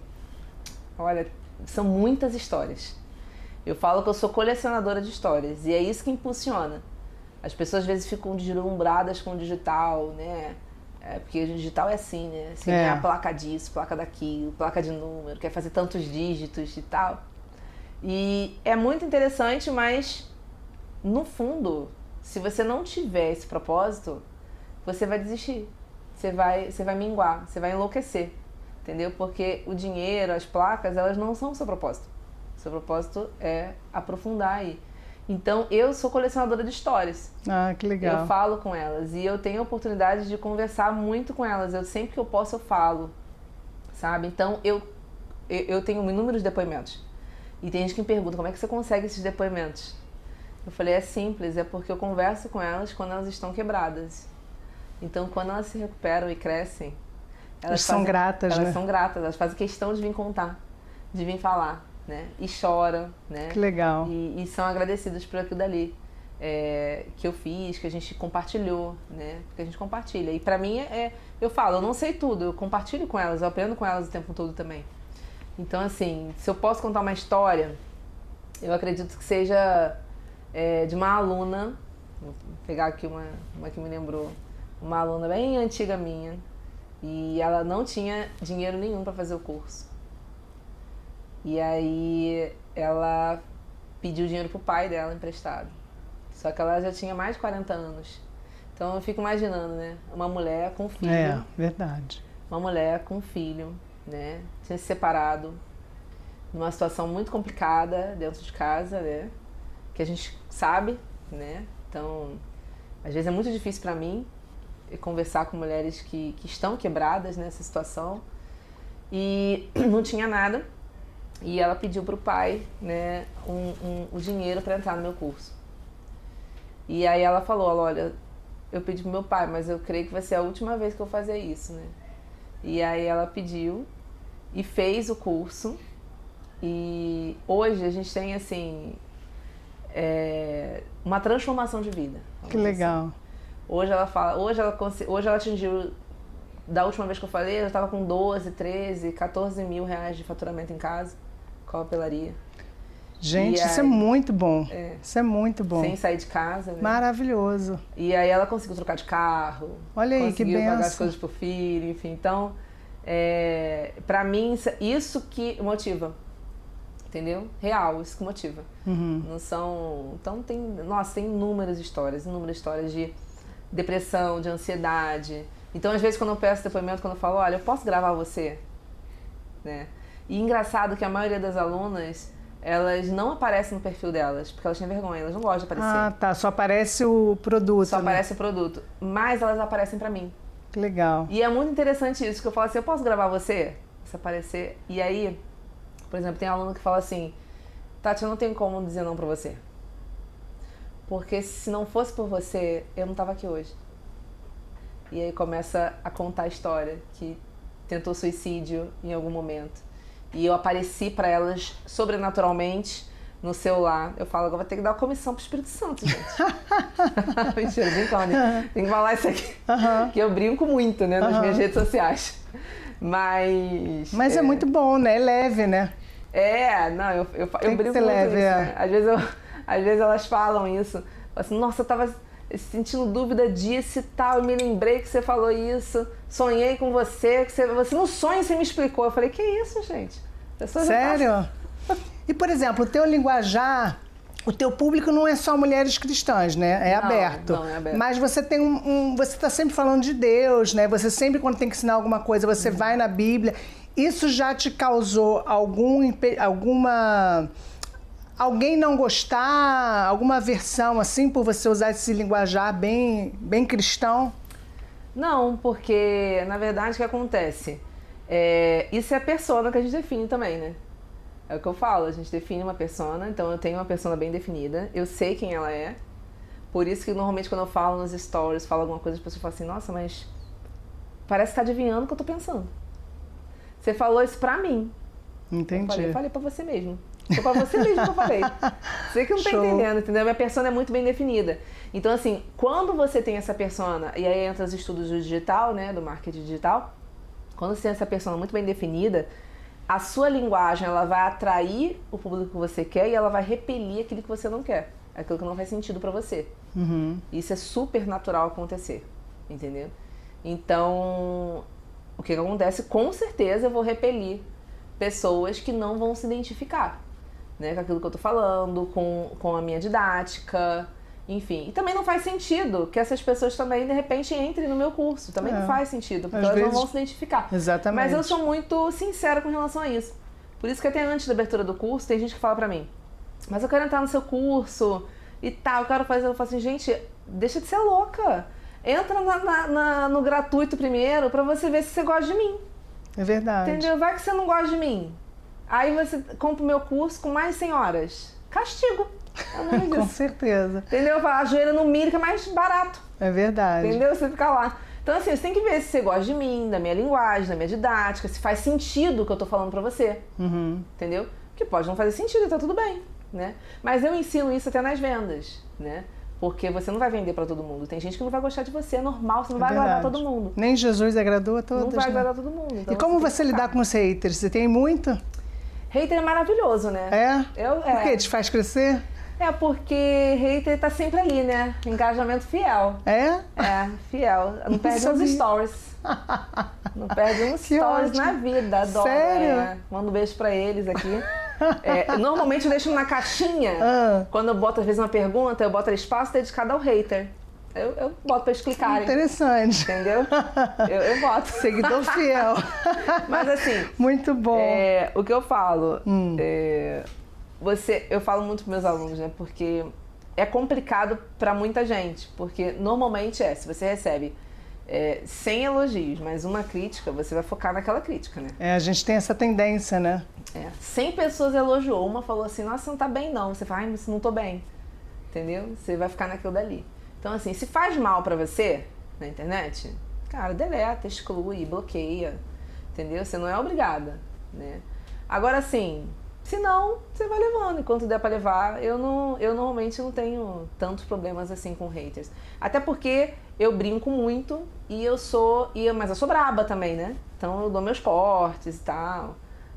Olha, são muitas histórias. Eu falo que eu sou colecionadora de histórias, e é isso que impulsiona. As pessoas às vezes ficam deslumbradas com o digital, né? Porque o digital é assim, né? Você ganha a placa disso, placa daquilo, placa de número, quer fazer tantos dígitos e tal. E é muito interessante, mas no fundo, se você não tiver esse propósito, você vai desistir. Você vai minguar, você vai enlouquecer, entendeu? Porque o dinheiro, as placas, elas não são o seu propósito. O seu propósito é aprofundar aí. Então, eu sou colecionadora de histórias. Ah, que legal. Eu falo com elas e eu tenho a oportunidade de conversar muito com elas. Sempre que eu posso, eu falo, sabe? Então, eu tenho inúmeros depoimentos. E tem gente que me pergunta, como é que você consegue esses depoimentos? Eu falei, é simples, é porque eu converso com elas quando elas estão quebradas. Então, quando elas se recuperam e crescem... Elas são gratas, né? Elas são gratas, elas fazem questão de vir contar, de vir falar. Né? E choram, né? Que legal. E são agradecidos por aquilo dali que eu fiz, que a gente compartilhou, né? Porque a gente compartilha. E pra mim, eu falo, eu não sei tudo, eu compartilho com elas, eu aprendo com elas o tempo todo também. Então, assim, se eu posso contar uma história, eu acredito que seja de uma aluna, vou pegar aqui uma que me lembrou, uma aluna bem antiga minha, e ela não tinha dinheiro nenhum para fazer o curso. E aí ela pediu dinheiro pro pai dela emprestado. Só que ela já tinha mais de 40 anos. Então eu fico imaginando, né? Uma mulher com filho. É, verdade. Uma mulher com filho, né? Tinha se separado. Numa situação muito complicada dentro de casa, né? Que a gente sabe, né? Então, às vezes é muito difícil para mim conversar com mulheres que estão quebradas nessa situação. E não tinha nada. E ela pediu para o pai, né, o dinheiro para entrar no meu curso. E aí ela falou, olha, eu pedi pro meu pai, mas eu creio que vai ser a última vez que eu fazer isso, né? E aí ela pediu e fez o curso. E hoje a gente tem, assim, uma transformação de vida. Que legal. Assim. Hoje ela fala, hoje ela atingiu, da última vez que eu falei, eu estava com 12, 13, 14 mil reais de faturamento em casa, com a papelaria. Gente, isso é muito bom. Isso é muito bom. Sem sair de casa, né? Maravilhoso. E aí ela conseguiu trocar de carro. Olha aí, que benção. Conseguiu pagar as coisas pro filho, enfim. Então, pra mim, isso que motiva. Entendeu? Real, isso que motiva. Não são... Então, tem inúmeras histórias de depressão, de ansiedade. Então, às vezes, quando eu peço depoimento, quando eu falo, olha, eu posso gravar você? Né? E engraçado que a maioria das alunas, elas não aparecem no perfil delas, porque elas têm vergonha, elas não gostam de aparecer. Ah, tá. Só aparece o produto. Só aparece o produto. Mas elas aparecem pra mim. Que legal. E é muito interessante isso, que eu falo assim, eu posso gravar você? Se aparecer. E aí, por exemplo, tem aluno que fala assim, Tati, eu não tenho como dizer não pra você. Porque se não fosse por você, eu não tava aqui hoje. E aí começa a contar a história, que tentou suicídio em algum momento. E eu apareci pra elas sobrenaturalmente no celular. Eu falo, agora vou ter que dar uma comissão pro Espírito Santo, gente. Mentira, brincando. Tem que falar isso aqui. Que eu brinco muito, né, nas minhas redes sociais. Mas é muito bom, né? É leve, né? Não, eu brinco muito leve, isso, né? Às vezes elas falam isso. Falam assim, nossa, eu tava sentindo dúvida disso e tal, eu me lembrei que você falou isso, sonhei com você, que você no sonho você me explicou. Eu falei, que isso, gente? Sério? E, por exemplo, o teu linguajar, o teu público não é só mulheres cristãs, né? É aberto. Não, é aberto. Mas você tem você está sempre falando de Deus, né? Você sempre, quando tem que ensinar alguma coisa, você vai na Bíblia. Isso já te causou alguém não gostar, alguma aversão, assim, por você usar esse linguajar bem cristão? Não, porque, na verdade, o que acontece? Isso é a persona que a gente define também, né? É o que eu falo, a gente define uma persona, então eu tenho uma persona bem definida, eu sei quem ela é, por isso que normalmente quando eu falo nos stories, falo alguma coisa, as pessoas falam assim, nossa, mas parece que tá adivinhando o que eu tô pensando. Você falou isso pra mim. Entendi. Eu falei pra você mesmo. Foi pra você mesmo que eu falei. Você que não tá entendendo, entendeu? Minha persona é muito bem definida. Então, assim, quando você tem essa persona, e aí entra os estudos do digital, né, do marketing digital, quando você tem essa persona muito bem definida, a sua linguagem, ela vai atrair o público que você quer e ela vai repelir aquilo que você não quer. Aquilo que não faz sentido pra você. Isso é super natural acontecer, entendeu? Então, o que acontece? Com certeza eu vou repelir pessoas que não vão se identificar, né, com aquilo que eu tô falando, com a minha didática, enfim. E também não faz sentido que essas pessoas também, de repente, entrem no meu curso. Também não faz sentido, porque elas não vão se identificar. Exatamente. Mas eu sou muito sincera com relação a isso. Por isso que até antes da abertura do curso, tem gente que fala pra mim, mas eu quero entrar no seu curso e tal, eu quero fazer. Eu falo assim, gente, deixa de ser louca. Entra no gratuito primeiro pra você ver se você gosta de mim. É verdade. Entendeu? Vai que você não gosta de mim. Aí você compra o meu curso com mais de 100 horas. Castigo. Com certeza. Entendeu? Ajoelha no milho que é mais barato. É verdade. Entendeu? Você fica lá. Então, assim, você tem que ver se você gosta de mim, da minha linguagem, da minha didática, se faz sentido o que eu tô falando pra você. Entendeu? Que pode não fazer sentido e tá tudo bem, né? Mas eu ensino isso até nas vendas, né? Porque você não vai vender pra todo mundo. Tem gente que não vai gostar de você, é normal, você não vai agradar todo mundo. Nem Jesus agradou a todos. Não vai agradar todo mundo. Então e como você lidar com os haters? Você tem muito? Hater é maravilhoso, né? Por quê? Te faz crescer? Porque hater tá sempre ali, né? Engajamento fiel. Fiel. Não perde uns stories. Não perde uns stories na vida. Adoro. Sério? Mando um beijo pra eles aqui. Normalmente eu deixo na caixinha, quando eu boto às vezes uma pergunta, eu boto espaço dedicado ao hater. Eu boto pra explicarem. Interessante. Entendeu? Eu boto. Seguidor fiel. Mas assim... Muito bom. O que eu falo... eu falo muito pros meus alunos, né? Porque é complicado pra muita gente. Porque normalmente se você recebe 100 elogios, mas uma crítica, você vai focar naquela crítica, né? A gente tem essa tendência, né? 100 pessoas elogiou, uma falou assim, nossa, você não tá bem não. Você fala, mas não tô bem. Entendeu? Você vai ficar naquilo dali. Então, assim, se faz mal pra você na internet, cara, deleta, exclui, bloqueia. Entendeu? Você não é obrigada, né? Agora, assim, Se não, você vai levando, enquanto der pra levar. Eu normalmente não tenho tantos problemas assim com haters. Até porque eu brinco muito mas eu sou braba também, né? Então eu dou meus cortes e tal,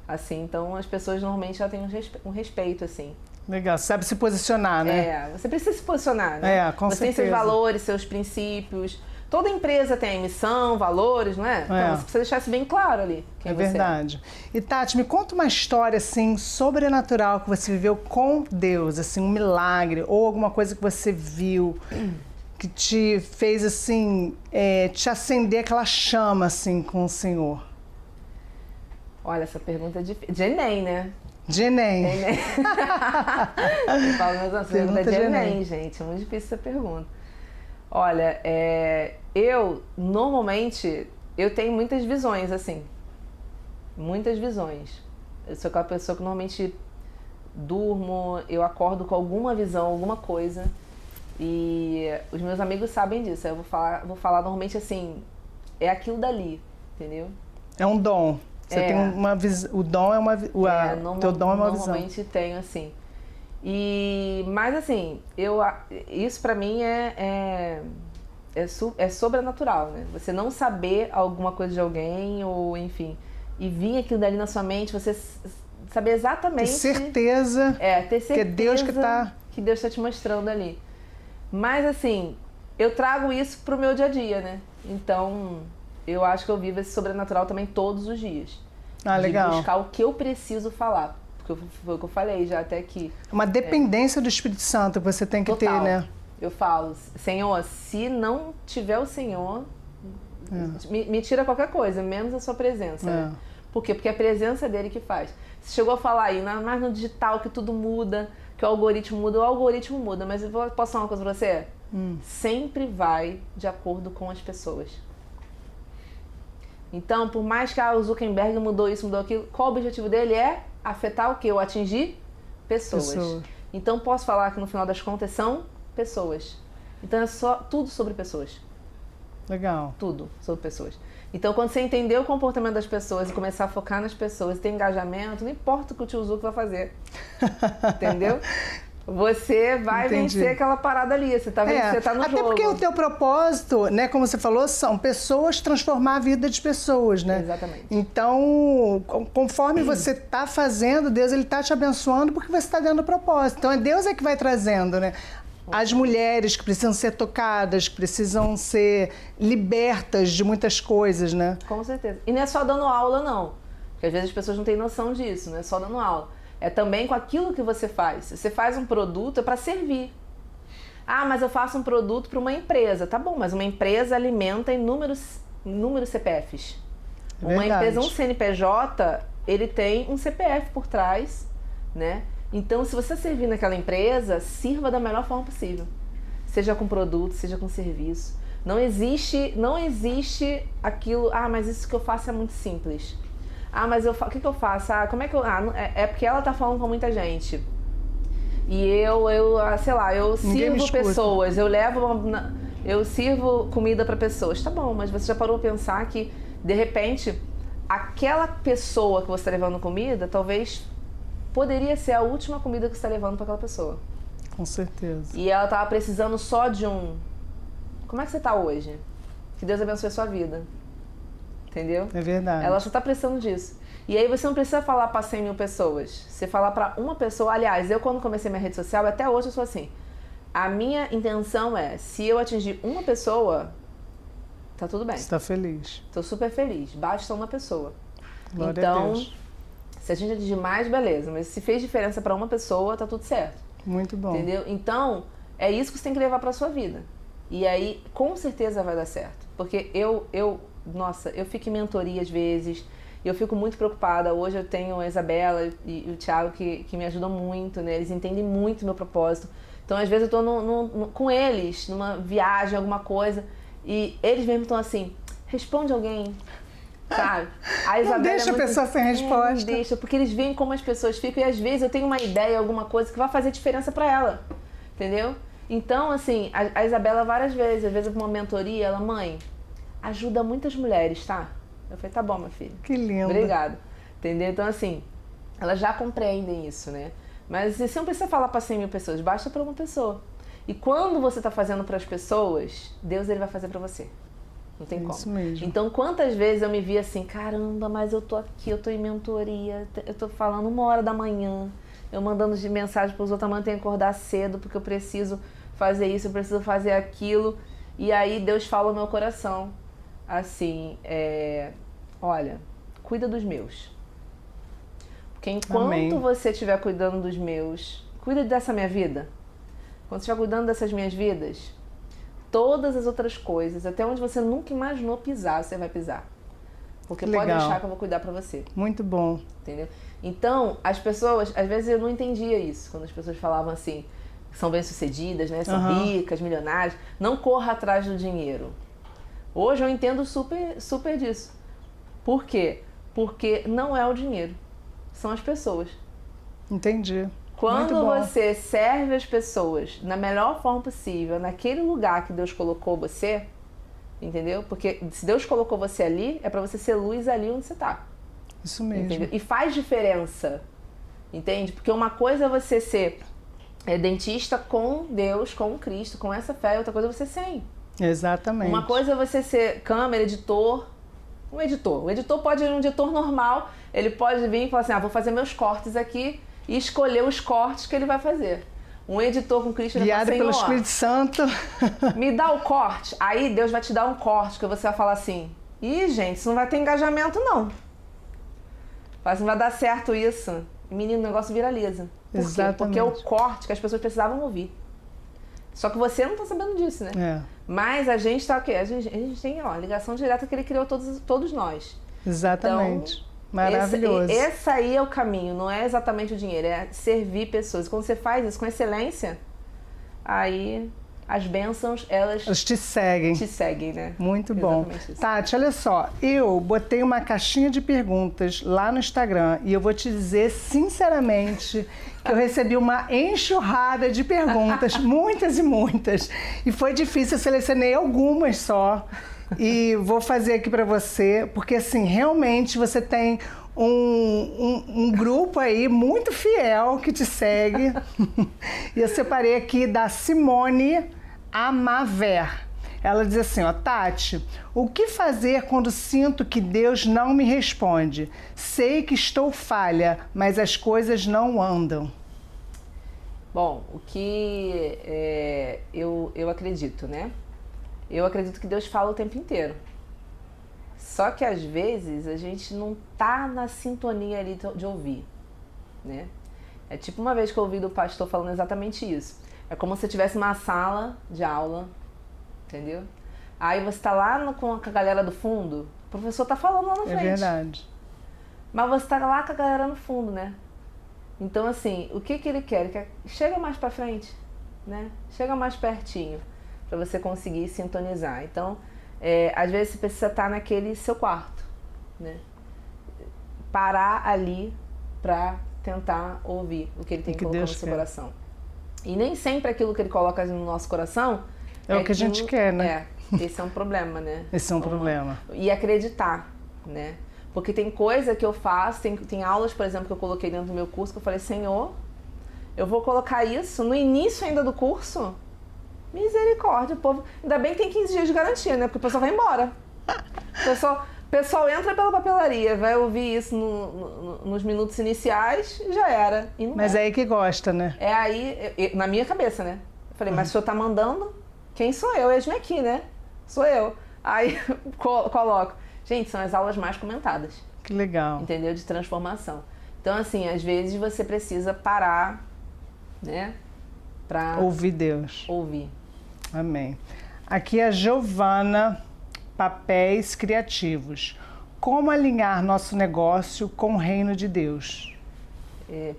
assim, então as pessoas normalmente já têm um respeito, assim. Legal, sabe se posicionar, né? Você precisa se posicionar, né? Com você certeza. tem seus valores, seus princípios. Toda empresa tem missão, valores, não é? Então você precisa deixar isso bem claro ali. É verdade. E Tati, me conta uma história assim sobrenatural que você viveu com Deus, assim, um milagre ou alguma coisa que você viu que te fez assim, te acender aquela chama assim com o Senhor. Olha, essa pergunta é difícil. De Enem, né? De Enem. Eu falo, mas essa pergunta é de Enem, gente. É muito difícil essa pergunta. Olha, eu normalmente tenho muitas visões, assim. Muitas visões. Eu sou aquela pessoa que normalmente durmo, eu acordo com alguma visão, alguma coisa. E os meus amigos sabem disso. Eu vou falar normalmente assim, é aquilo dali, entendeu? É um dom. Você tem uma visão. O dom é uma teu dom é uma visão. Normalmente tenho, assim. Mas assim, isso pra mim é sobrenatural, né? Você não saber alguma coisa de alguém, ou enfim, e vir aquilo dali na sua mente, você saber exatamente... Ter certeza, ter certeza que é Deus que Deus está te mostrando ali. Mas assim, eu trago isso pro meu dia a dia, né? Então, eu acho que eu vivo esse sobrenatural também todos os dias. Legal. De buscar o que eu preciso falar. Porque foi o que eu falei já até aqui. Uma dependência do Espírito Santo que você tem que ter, né? Eu falo, Senhor, se não tiver o Senhor, me tira qualquer coisa, menos a sua presença. Né? Por quê? Porque é a presença dele que faz. Você chegou a falar aí, mas no digital que tudo muda, que o algoritmo muda, mas eu posso falar uma coisa pra você? Sempre vai de acordo com as pessoas. Então, por mais que o Zuckerberg mudou isso, mudou aquilo, qual o objetivo dele? É afetar o quê? Ou atingir pessoas. Então, posso falar que no final das contas são pessoas. Então, é tudo sobre pessoas. Legal. Tudo sobre pessoas. Então, quando você entender o comportamento das pessoas e começar a focar nas pessoas e ter engajamento, não importa o que o tio Zuc vai fazer. Entendeu? Você vai vencer aquela parada ali, você tá no jogo. Até porque o teu propósito, né, como você falou, são pessoas, transformar a vida de pessoas, né? Exatamente. Então, conforme você tá fazendo, Deus ele tá te abençoando porque você está dando o propósito. Então, Deus é que vai trazendo, né? As mulheres que precisam ser tocadas, que precisam ser libertas de muitas coisas, né? Com certeza. E não é só dando aula, não. Porque às vezes as pessoas não têm noção disso, não é só dando aula. É também com aquilo que você faz. Você faz um produto é para servir. Mas eu faço um produto para uma empresa. Tá bom, mas uma empresa alimenta inúmeros CPFs. Uma empresa, um CNPJ, ele tem um CPF por trás, né? Então, se você servir naquela empresa, sirva da melhor forma possível. Seja com produto, seja com serviço. Não existe aquilo, mas isso que eu faço é muito simples. Mas o que eu faço? Como é que eu... é porque ela tá falando com muita gente. E eu sirvo pessoas, eu sirvo comida para pessoas. Tá bom, mas você já parou a pensar que, de repente, aquela pessoa que você está levando comida, talvez poderia ser a última comida que você está levando para aquela pessoa. Com certeza. E ela tava precisando só de um... Como é que você tá hoje? Que Deus abençoe a sua vida. Entendeu? É verdade. Ela só tá precisando disso. E aí você não precisa falar para 100 mil pessoas. Você falar para uma pessoa... Aliás, eu quando comecei minha rede social, até hoje eu sou assim. A minha intenção é, se eu atingir uma pessoa, tá tudo bem. Você tá feliz. Tô super feliz. Basta uma pessoa. Glória a Deus. Se a gente atingir mais, beleza. Mas se fez diferença para uma pessoa, tá tudo certo. Muito bom. Entendeu? Então, é isso que você tem que levar pra sua vida. E aí, com certeza vai dar certo. Porque eu fico em mentoria às vezes, e eu fico muito preocupada. Hoje eu tenho a Isabela e o Thiago que me ajudam muito, né? Eles entendem muito o meu propósito. Então, às vezes eu tô com eles, numa viagem, alguma coisa, e eles mesmo estão assim, responde alguém, sabe? A Isabela não deixa a pessoa sem resposta. Não deixa, porque eles veem como as pessoas ficam, e às vezes eu tenho uma ideia, alguma coisa que vai fazer diferença pra ela, entendeu? Então, assim, a Isabela várias vezes, às vezes pra uma mentoria, ela, mãe, ajuda muitas mulheres, tá? Eu falei, tá bom, minha filha. Que lindo. Obrigada. Entendeu? Então, assim, elas já compreendem isso, né? Mas você não precisa falar para 100 mil pessoas, basta para uma pessoa. E quando você está fazendo para as pessoas, Deus ele vai fazer para você. Não tem como. Isso mesmo. Então, quantas vezes eu me vi assim, caramba, mas eu tô aqui, eu tô em mentoria, eu tô falando 1h da manhã, eu mandando de mensagem para os outros, amanhã eu tenho que acordar cedo porque eu preciso fazer isso, eu preciso fazer aquilo. E aí Deus fala no meu coração, assim, olha, cuida dos meus. Porque enquanto Amém. você estiver cuidando dos meus, cuida dessa minha vida. Quando você estiver cuidando dessas minhas vidas, todas as outras coisas, até onde você nunca imaginou pisar, você vai pisar. Porque pode deixar que eu vou cuidar pra você. Muito bom. Entendeu? Então, as pessoas, às vezes eu não entendia isso, quando as pessoas falavam assim, são bem-sucedidas, né? São ricas, milionárias, não corra atrás do dinheiro. Hoje eu entendo super disso. Por quê? Porque não é o dinheiro, são as pessoas. Entendi. Quando você serve as pessoas na melhor forma possível, naquele lugar que Deus colocou você, entendeu? Porque se Deus colocou você ali, é pra você ser luz ali onde você tá. Isso mesmo. Entendeu? E faz diferença, entende? Porque uma coisa é você ser dentista com Deus, com Cristo, com essa fé, e outra coisa é você sem. Exatamente. Uma coisa é você ser câmera, editor. Um editor. O editor pode ir um editor normal, ele pode vir e falar assim, vou fazer meus cortes aqui, e escolher os cortes que ele vai fazer. Um editor com Cristo, ele guiado fala, pelo Espírito Santo. Me dá o corte. Aí Deus vai te dar um corte, que você vai falar assim, ih, gente, isso não vai ter engajamento, não. Fala assim, vai dar certo isso. Menino, o negócio viraliza. Por quê? Porque é o corte que as pessoas precisavam ouvir. Só que você não tá sabendo disso, né? Mas a gente tá o quê? A gente tem a ligação direta que ele criou todos nós. Exatamente. Então, maravilhoso. Esse aí é o caminho, não é exatamente o dinheiro, é servir pessoas. Quando você faz isso com excelência, aí as bênçãos, elas te seguem. Te seguem, né? Muito bom. Tati, olha só, eu botei uma caixinha de perguntas lá no Instagram e eu vou te dizer sinceramente que eu recebi uma enxurrada de perguntas, muitas e muitas. E foi difícil, eu selecionei algumas só. E vou fazer aqui para você, porque assim, realmente você tem um grupo aí muito fiel que te segue. E eu separei aqui da Simone Amaver. Ela diz assim, Tati, o que fazer quando sinto que Deus não me responde? Sei que estou falha, mas as coisas não andam. Bom, o que eu acredito, né? Eu acredito que Deus fala o tempo inteiro. Só que às vezes a gente não tá na sintonia ali de ouvir, né? É tipo uma vez que eu ouvi do pastor falando exatamente isso. É como se tivesse uma sala de aula, entendeu? Aí você tá lá com a galera do fundo, o professor tá falando lá na frente. É verdade. Mas você tá lá com a galera no fundo, né? Então assim, o que ele quer? Ele quer chega mais pra frente, né? Chega mais pertinho, para você conseguir sintonizar. Então, às vezes você precisa estar naquele seu quarto, né? Parar ali para tentar ouvir o que ele tem que colocar no seu coração. E nem sempre aquilo que ele coloca no nosso coração é o que a gente quer, né? Esse é um problema, né? Esse é um problema. E acreditar, né? Porque tem coisa que eu faço, tem aulas, por exemplo, que eu coloquei dentro do meu curso, que eu falei, Senhor, eu vou colocar isso no início ainda do curso? Misericórdia, o povo... Ainda bem que tem 15 dias de garantia, né? Porque o pessoal vai embora. O pessoal entra pela papelaria, vai ouvir isso nos minutos iniciais, já era. E não mas é aí que gosta, né? É aí, na minha cabeça, né? Eu falei, mas o senhor tá mandando? Quem sou eu? Eis-me aqui, né? Sou eu. Aí coloco. Gente, são as aulas mais comentadas. Que legal. Entendeu? De transformação. Então, assim, às vezes você precisa parar, né? Pra ouvir Deus. Ouvir. Amém. Aqui é a Giovana, Papéis Criativos. Como alinhar nosso negócio com o reino de Deus?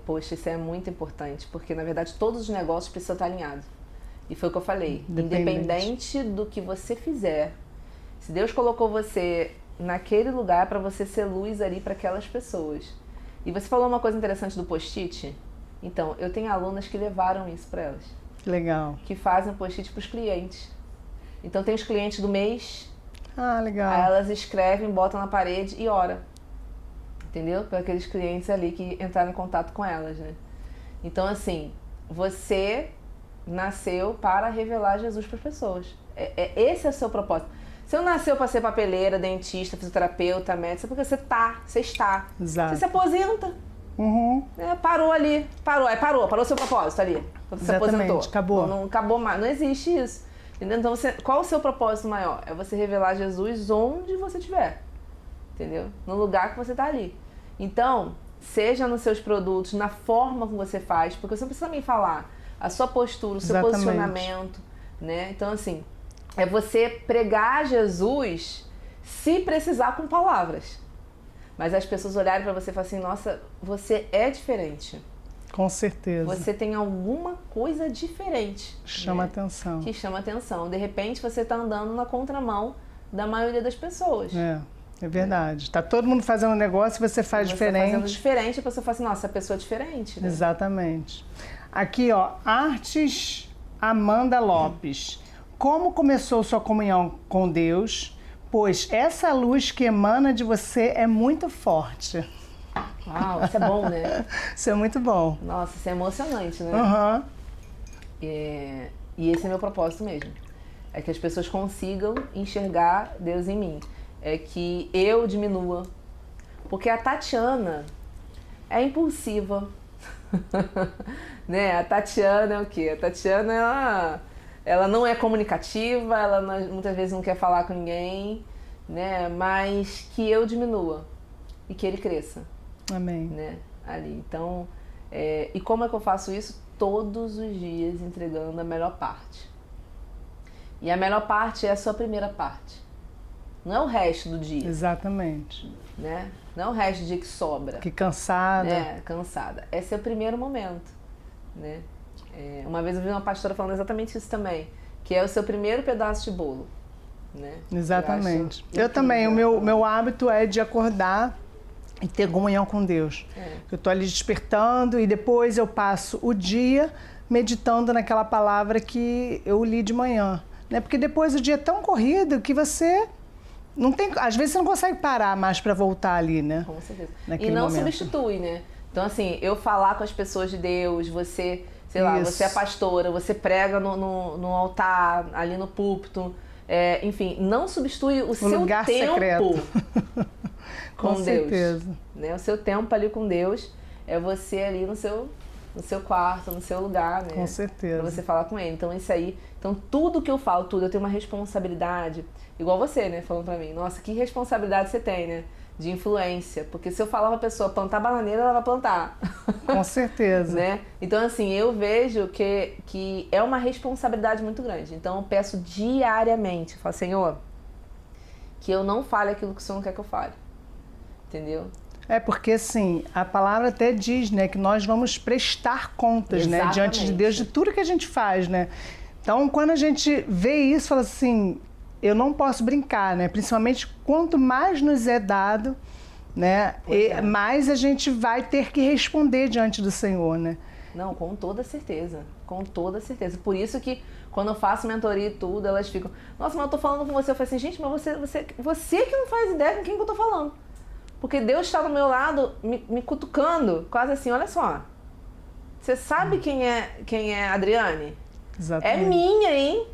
Poxa, isso é muito importante, porque na verdade todos os negócios precisam estar alinhados. E foi o que eu falei. Independente do que você fizer, se Deus colocou você naquele lugar para você ser luz ali para aquelas pessoas. E você falou uma coisa interessante do post-it. Então, eu tenho alunas que levaram isso para elas. Legal. Que fazem post-it para os clientes. Então, tem os clientes do mês. Ah, legal. Aí elas escrevem, botam na parede e ora. entendeu? Para aqueles clientes ali que entraram em contato com elas, né? Então, assim, você nasceu para revelar Jesus para as pessoas. Esse é o seu propósito. Você não nasceu para ser papeleira, dentista, fisioterapeuta, médica, porque você está. Exato. Você se aposenta. Uhum. Parou ali, parou o seu propósito ali. Você se aposentou. Acabou. Não acabou mais, não existe isso. Entendeu? Então, qual o seu propósito maior? É você revelar Jesus onde você estiver. Entendeu? No lugar que você está ali. Então, seja nos seus produtos, na forma como você faz, porque você precisa também falar a sua postura, o seu posicionamento, né? Então, assim, é você pregar Jesus se precisar com palavras. Mas as pessoas olharem para você e falarem assim, nossa, você é diferente. Com certeza. Você tem alguma coisa diferente. Chama atenção. Que chama atenção. De repente, você está andando na contramão da maioria das pessoas. É verdade. Tá todo mundo fazendo um negócio e você faz diferente. Fazendo diferente, a pessoa fala assim, nossa, a pessoa é diferente. Né? Exatamente. Aqui, ó, Artes Amanda Lopes. Como começou sua comunhão com Deus? Pois essa luz que emana de você é muito forte. Uau, isso é bom, né? Isso é muito bom. Nossa, isso é emocionante, né? Uhum. E esse é meu propósito mesmo. É que as pessoas consigam enxergar Deus em mim. É que eu diminua. Porque a Tatiana é impulsiva. Né? A Tatiana é o quê? A Tatiana, ela não é comunicativa, ela muitas vezes não quer falar com ninguém, né? Mas que eu diminua e que ele cresça. Amém. Né? Ali. Então, e como é que eu faço isso? Todos os dias entregando a melhor parte. E a melhor parte é a sua primeira parte. Não é o resto do dia. Exatamente. Né? Não é o resto do dia que sobra. Que cansada. Né? Cansada. Esse é o primeiro momento. Né? Uma vez eu vi uma pastora falando exatamente isso também. Que é o seu primeiro pedaço de bolo. Né? Exatamente. Eu também. O meu hábito é de acordar e ter comunhão com Deus. Eu estou ali despertando e depois eu passo o dia meditando naquela palavra que eu li de manhã. Né? Porque depois o dia é tão corrido que você não tem, às vezes você não consegue parar mais para voltar ali, né? Com certeza. Naquele e não momento. substitui, né? Então, assim, eu falar com as pessoas de Deus, você, sei lá, você é pastora, você prega no altar, ali no púlpito, enfim, não substitui o seu lugar tempo secreto. com Deus. Certeza. Né? O seu tempo ali com Deus é você ali no seu quarto, no seu lugar, né? Com certeza. Pra você falar com ele. Então, isso aí. Então, tudo que eu falo, eu tenho uma responsabilidade. Igual você, né? Falando pra mim. Nossa, que responsabilidade você tem, né? De influência. Porque se eu falar pra pessoa plantar bananeira, ela vai plantar. Com certeza. Né? Então, assim, eu vejo que é uma responsabilidade muito grande. Então, eu peço diariamente. Eu falo, Senhor, que eu não fale aquilo que o Senhor não quer que eu fale. Entendeu? Porque assim, a palavra até diz, né, que nós vamos prestar contas, né, diante de Deus de tudo que a gente faz, né? Então, quando a gente vê isso, fala assim, eu não posso brincar, né? Principalmente quanto mais nos é dado, né, mais a gente vai ter que responder diante do Senhor, né? Não, com toda certeza, com toda certeza. Por isso que quando eu faço mentoria e tudo, elas ficam, nossa, mas eu tô falando com você. Eu falei assim, gente, mas você que não faz ideia com quem que eu tô falando. Porque Deus está do meu lado, me cutucando, quase assim, olha só. Você sabe quem é a Adriane? Exatamente. É minha, hein?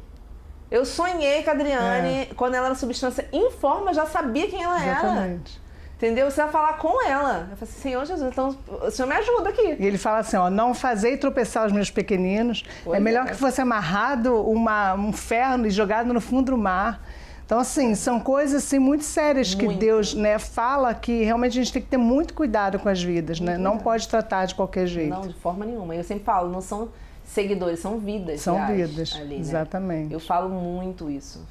Eu sonhei com a Adriane, quando ela era substância informe, eu já sabia quem ela era. Exatamente. Entendeu? Você vai falar com ela. Eu falei assim, Senhor Jesus, então o Senhor me ajuda aqui. E ele fala assim, ó, não fazei tropeçar os meus pequeninos. É melhor que fosse amarrado um ferro e jogado no fundo do mar. Então, assim, são coisas assim, muito sérias que Deus, né, fala que realmente a gente tem que ter muito cuidado com as vidas, né? Não pode tratar de qualquer jeito. Não, de forma nenhuma. Eu sempre falo, não são seguidores, são vidas. São vidas, ali, exatamente. Né? Eu falo muito isso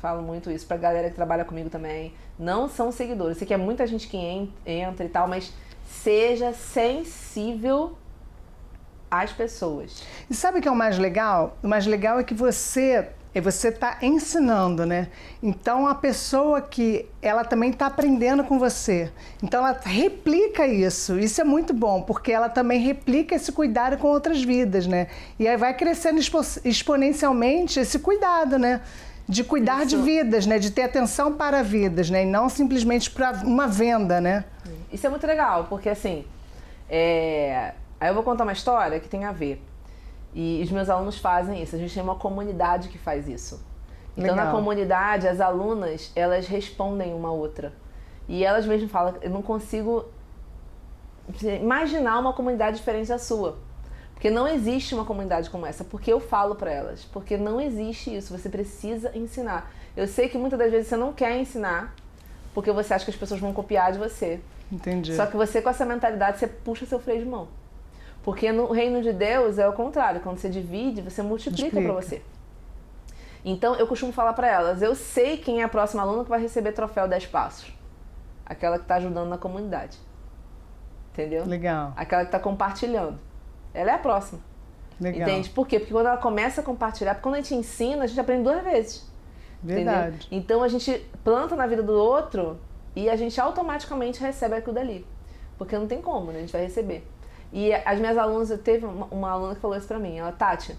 pra galera que trabalha comigo também. Não são seguidores. Eu sei que é muita gente que entra e tal, mas seja sensível às pessoas. E sabe o que é o mais legal? O mais legal é que você está ensinando, né? Então, a pessoa que ela também está aprendendo com você. Então, ela replica isso. Isso é muito bom, porque ela também replica esse cuidado com outras vidas, né? E aí vai crescendo exponencialmente esse cuidado, né? de cuidar de vidas, né? De ter atenção para vidas, né? E não simplesmente para uma venda, né? Isso é muito legal, porque assim, aí eu vou contar uma história que tem a ver. E os meus alunos fazem isso, a gente tem uma comunidade que faz isso. Então, na comunidade, as alunas, elas respondem uma outra. E elas mesmas falam, eu não consigo imaginar uma comunidade diferente da sua. Porque não existe uma comunidade como essa. Porque eu falo para elas. Porque não existe isso. Você precisa ensinar. Eu sei que muitas das vezes você não quer ensinar, porque você acha que as pessoas vão copiar de você. Entendi. Só que você, com essa mentalidade, você puxa seu freio de mão. Porque no reino de Deus é o contrário. Quando você divide, você multiplica para você. Então, eu costumo falar para elas, eu sei quem é a próxima aluna que vai receber troféu 10 passos. Aquela que está ajudando na comunidade. Entendeu? Legal. Aquela que está compartilhando. Ela é a próxima. Legal. Entende? Por quê? Porque quando ela começa a compartilhar, porque quando a gente ensina, a gente aprende 2 vezes. Verdade. Entendeu? Então, a gente planta na vida do outro e a gente automaticamente recebe aquilo dali. Porque não tem como, né? A gente vai receber. E as minhas alunas, teve uma aluna que falou isso pra mim. Ela, Tati,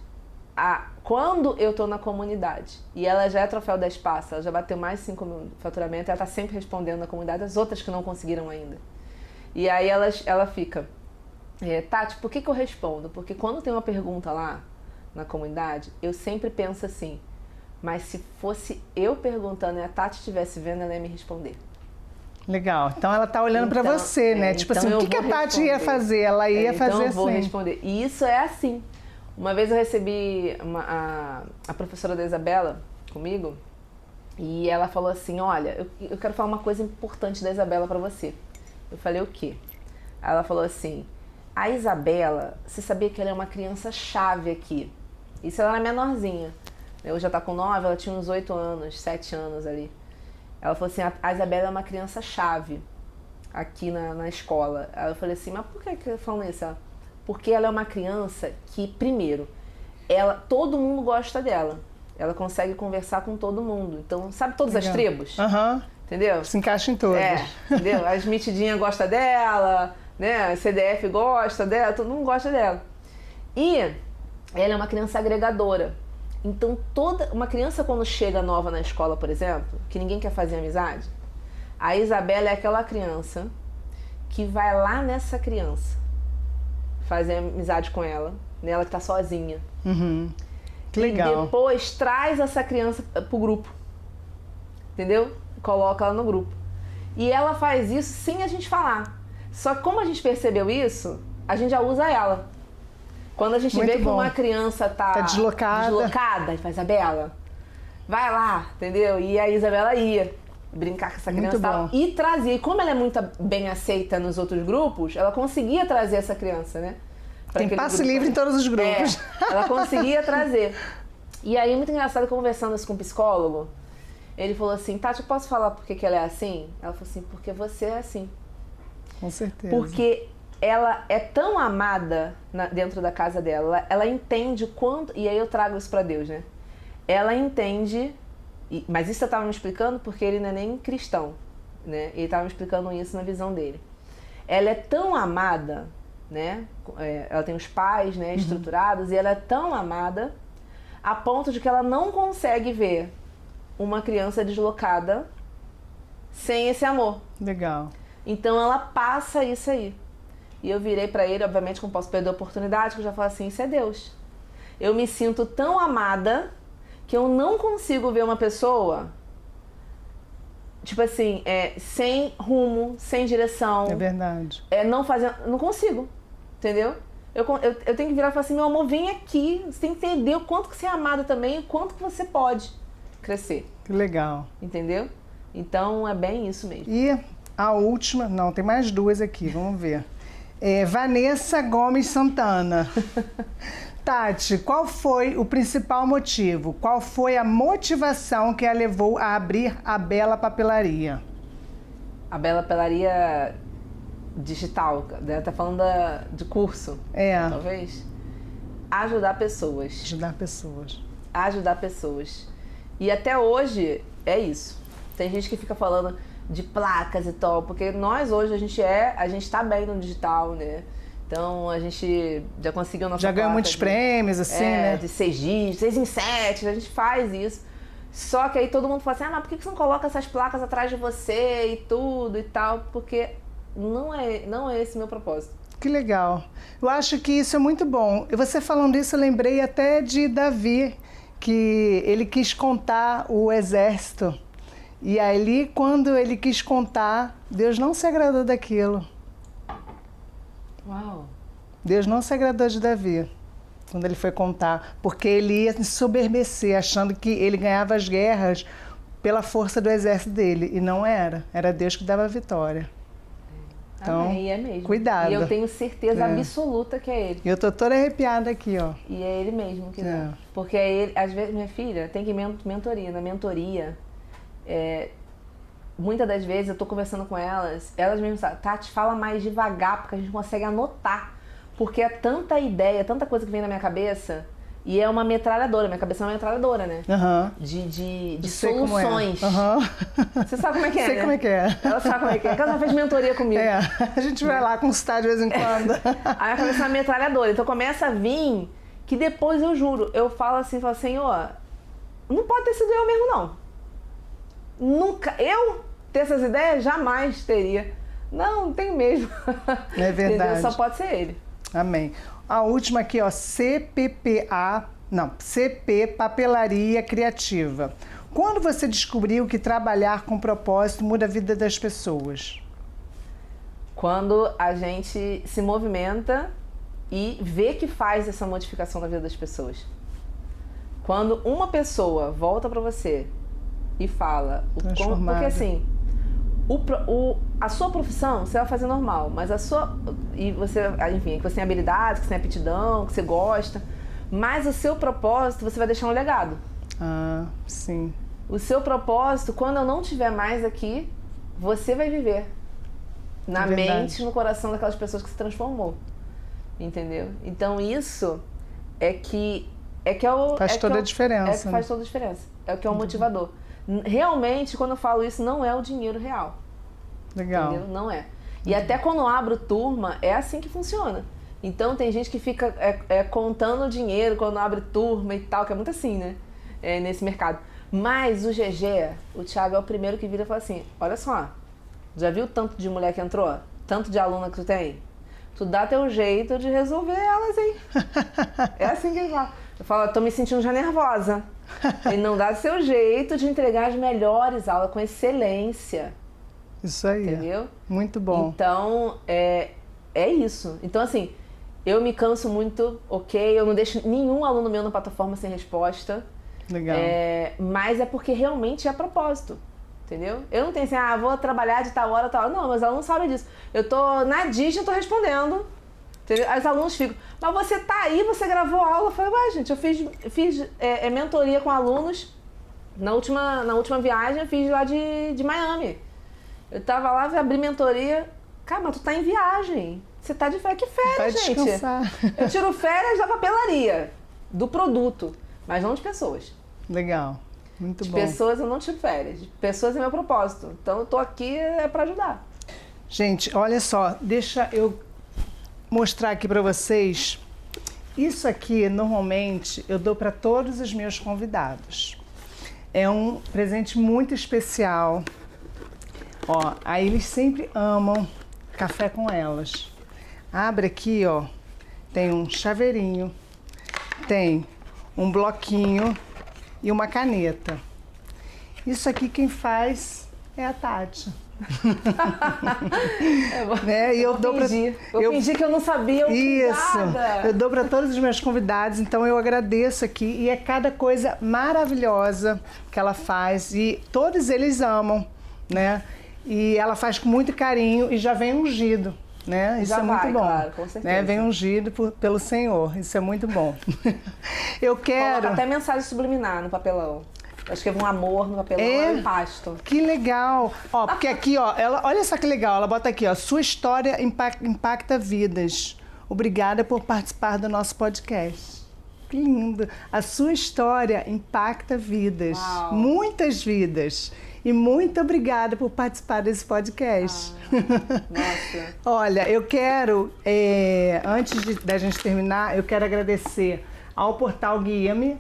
quando eu tô na comunidade e ela já é troféu 10 passos, ela já bateu mais de 5 mil faturamento, ela tá sempre respondendo na comunidade, as outras que não conseguiram ainda. E aí ela fica, Tati, por que eu respondo? Porque quando tem uma pergunta lá na comunidade, eu sempre penso assim, mas se fosse eu perguntando e a Tati estivesse vendo, ela ia me responder. Legal. Então ela tá olhando para você, né? Tipo então assim, o que a Tati ia fazer? Ela ia fazer assim. Então eu vou responder. E isso é assim. Uma vez eu recebi a professora da Isabela comigo e ela falou assim, olha, eu quero falar uma coisa importante da Isabela para você. Eu falei, o quê? Ela falou assim, a Isabela, você sabia que ela é uma criança chave aqui? Isso ela era menorzinha. Eu já tá com 9, ela tinha uns 8 anos, 7 anos ali. Ela falou assim, a Isabela é uma criança chave aqui na escola. Aí eu falei assim, mas por que falam isso? Porque ela é uma criança que, primeiro, todo mundo gosta dela. Ela consegue conversar com todo mundo. Então, sabe todas as tribos? Aham. Entendeu? Se encaixa em todas. Entendeu? As mitidinhas gostam dela, né? A CDF gosta dela, todo mundo gosta dela. E ela é uma criança agregadora. Então, uma criança quando chega nova na escola, por exemplo, que ninguém quer fazer amizade, a Isabela é aquela criança que vai lá nessa criança fazer amizade com ela, nela que tá sozinha. Uhum. Que legal. E depois traz essa criança pro grupo. Entendeu? Coloca ela no grupo. E ela faz isso sem a gente falar. Só que como a gente percebeu isso, a gente já usa ela. Quando a gente vê que uma criança tá deslocada, e faz, Isabela, vai lá, entendeu? E a Isabela ia brincar com essa criança e trazia. E como ela é muito bem aceita nos outros grupos, ela conseguia trazer essa criança, né? Tem passe livre em todos os grupos. Ela conseguia trazer. E aí, muito engraçado, conversando isso com um psicólogo, ele falou assim, Tati, eu posso falar por que ela é assim? Ela falou assim, porque você é assim. Com certeza. Porque ela é tão amada dentro da casa dela, ela entende quanto... E aí eu trago isso pra Deus, né? Ela entende... Mas isso eu tava me explicando porque ele não é nem cristão, né? Ele tava me explicando isso na visão dele. Ela é tão amada, né? Ela tem os pais, né, estruturados, e ela é tão amada a ponto de que ela não consegue ver uma criança deslocada sem esse amor. Legal. Então ela passa isso aí. E eu virei pra ele, obviamente, que não posso perder a oportunidade, que eu já falo assim, isso é Deus. Eu me sinto tão amada que eu não consigo ver uma pessoa, tipo assim, sem rumo, sem direção. É verdade. Não consigo, entendeu? Eu tenho que virar e falar assim, meu amor, vem aqui, você tem que entender o quanto que você é amada também e quanto que você pode crescer. Que legal. Entendeu? Então é bem isso mesmo. E a última, não, tem mais 2 aqui, vamos ver. Vanessa Gomes Santana. Tati, qual foi o principal motivo? Qual foi a motivação que a levou a abrir a Bela Papelaria? A Bela Papelaria digital, ela tá falando de curso, talvez. Ajudar pessoas. Ajudar pessoas. Ajudar pessoas. E até hoje é isso. Tem gente que fica falando de placas e tal, porque nós hoje a gente tá bem no digital, né? Então a gente já conseguiu nossa já ganhou muitos prêmios, assim, né? De 6 dígitos, 6 em 7, a gente faz isso. Só que aí todo mundo fala assim, mas por que você não coloca essas placas atrás de você e tudo e tal? Porque não é esse meu propósito. Que legal. Eu acho que isso é muito bom. E você falando isso, eu lembrei até de Davi, que ele quis contar o exército. E aí, quando ele quis contar, Deus não se agradou daquilo. Uau! Deus não se agradou de Davi quando ele foi contar, porque ele ia se soberbecer, achando que ele ganhava as guerras pela força do exército dele. E não era. Era Deus que dava a vitória. Então, amém, é mesmo. Cuidado. E eu tenho certeza absoluta que é ele. Eu tô toda arrepiada aqui, ó. E é ele mesmo que dá. Porque é ele, às vezes, minha filha tem que ir mentoria. Na mentoria, muitas das vezes eu tô conversando com elas mesmas falam, Tati, fala mais devagar, porque a gente consegue anotar. Porque é tanta ideia, tanta coisa que vem na minha cabeça, e é uma metralhadora, minha cabeça é uma metralhadora, né? De soluções. Você sabe como é que é, Sei né? como é que é. Ela sabe como é que é, porque ela já fez mentoria comigo. A gente vai lá consultar de vez em quando. Aí a cabeça é uma metralhadora, então começa a vir, que depois eu juro, eu falo Senhor, não pode ter sido eu mesmo, não. Nunca, eu ter essas ideias, jamais teria. Não tem mesmo. É verdade. Entendeu? Só pode ser ele. Amém. A última aqui, ó, CP Papelaria Criativa. Quando você descobriu que trabalhar com propósito muda a vida das pessoas? Quando a gente se movimenta e vê que faz essa modificação na vida das pessoas. Quando uma pessoa volta pra você e fala... Porque assim... a sua profissão você vai fazer normal, mas e você, enfim, que você tem habilidades, que você tem aptidão, que você gosta, mas o seu propósito você vai deixar um legado. Sim. O seu propósito, quando eu não estiver mais aqui, você vai viver na mente, no coração daquelas pessoas que se transformou, entendeu? Então isso faz toda a diferença. Faz toda a diferença. É o que é o motivador. Realmente, quando eu falo isso, não é o dinheiro real. Legal. Entendeu? Não é. E até quando eu abro turma, é assim que funciona. Então tem gente que fica contando o dinheiro quando abre turma e tal, que é muito assim, né? Nesse mercado. Mas o GG, o Thiago é o primeiro que vira e fala assim, olha só, já viu tanto de mulher que entrou? Tanto de aluna que tu tem? Tu dá teu jeito de resolver elas, hein? É assim que ele fala. Eu falo, tô me sentindo já nervosa. Ele não dá seu jeito de entregar as melhores aulas com excelência. Isso aí. Entendeu? Muito bom. Então, é isso. Então, assim, eu me canso muito, eu não deixo nenhum aluno meu na plataforma sem resposta. Legal. Mas é porque realmente é propósito. Entendeu? Eu não tenho assim, vou trabalhar de tal hora, tal hora. Não, mas ela não sabe disso. Eu tô na Disney, eu tô respondendo. Entendeu? Os alunos ficam, mas você tá aí, você gravou aula. Eu falei, gente, eu fiz mentoria com alunos. Na última viagem, eu fiz lá de Miami. Eu tava lá, abri mentoria. Cara, mas tu tá em viagem. Você tá de férias. Que férias, vai gente? Descansar. Eu tiro férias da papelaria, do produto, mas não de pessoas. Legal. Muito bom. De pessoas eu não tiro férias. De pessoas é meu propósito. Então eu tô aqui pra ajudar. Gente, olha só. Deixa eu mostrar aqui para vocês. Isso aqui, normalmente, eu dou para todos os meus convidados. É um presente muito especial. Ó, aí eles sempre amam café com elas. Abre aqui, ó. Tem um chaveirinho, tem um bloquinho e uma caneta. Isso aqui quem faz é a Tati. E eu dou fingir. Eu fingi que eu não sabia. Isso. Eu dou para todos os meus convidados, então eu agradeço aqui. E é cada coisa maravilhosa que ela faz e todos eles amam, né? E ela faz com muito carinho e já vem ungido, né? Isso é muito bom. Claro, com certeza. Né? Vem ungido pelo Senhor. Isso é muito bom. Eu quero. Coloca até mensagem subliminar no papelão. Eu escrevo um amor no papelão, eu pasto. Que legal! Ó, porque aqui, ó, olha só que legal, ela bota aqui, ó, sua história impacta vidas. Obrigada por participar do nosso podcast. Que lindo! A sua história impacta vidas, muitas vidas. E muito obrigada por participar desse podcast. Nossa! Olha, eu quero, antes da gente terminar, eu quero agradecer ao portal Guia-me,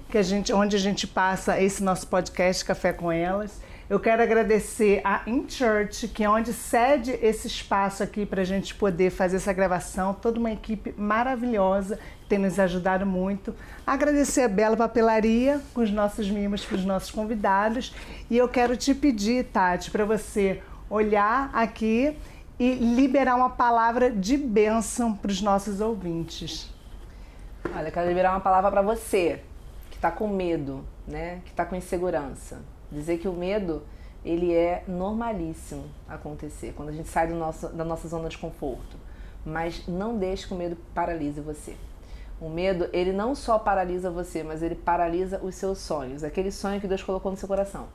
onde a gente passa esse nosso podcast Café com Elas. Eu quero agradecer a InChurch, que é onde cede esse espaço aqui para a gente poder fazer essa gravação. Toda uma equipe maravilhosa que tem nos ajudado muito. Agradecer a Bela Papelaria, com os nossos mimos para os nossos convidados. E eu quero te pedir, Tati, para você olhar aqui e liberar uma palavra de bênção para os nossos ouvintes. Olha, eu quero liberar uma palavra para você, que está com medo, né? Que está com insegurança. Dizer que o medo, ele é normalíssimo acontecer, quando a gente sai da nossa zona de conforto. Mas não deixe que o medo paralise você. O medo, ele não só paralisa você, mas ele paralisa os seus sonhos. Aquele sonho que Deus colocou no seu coração.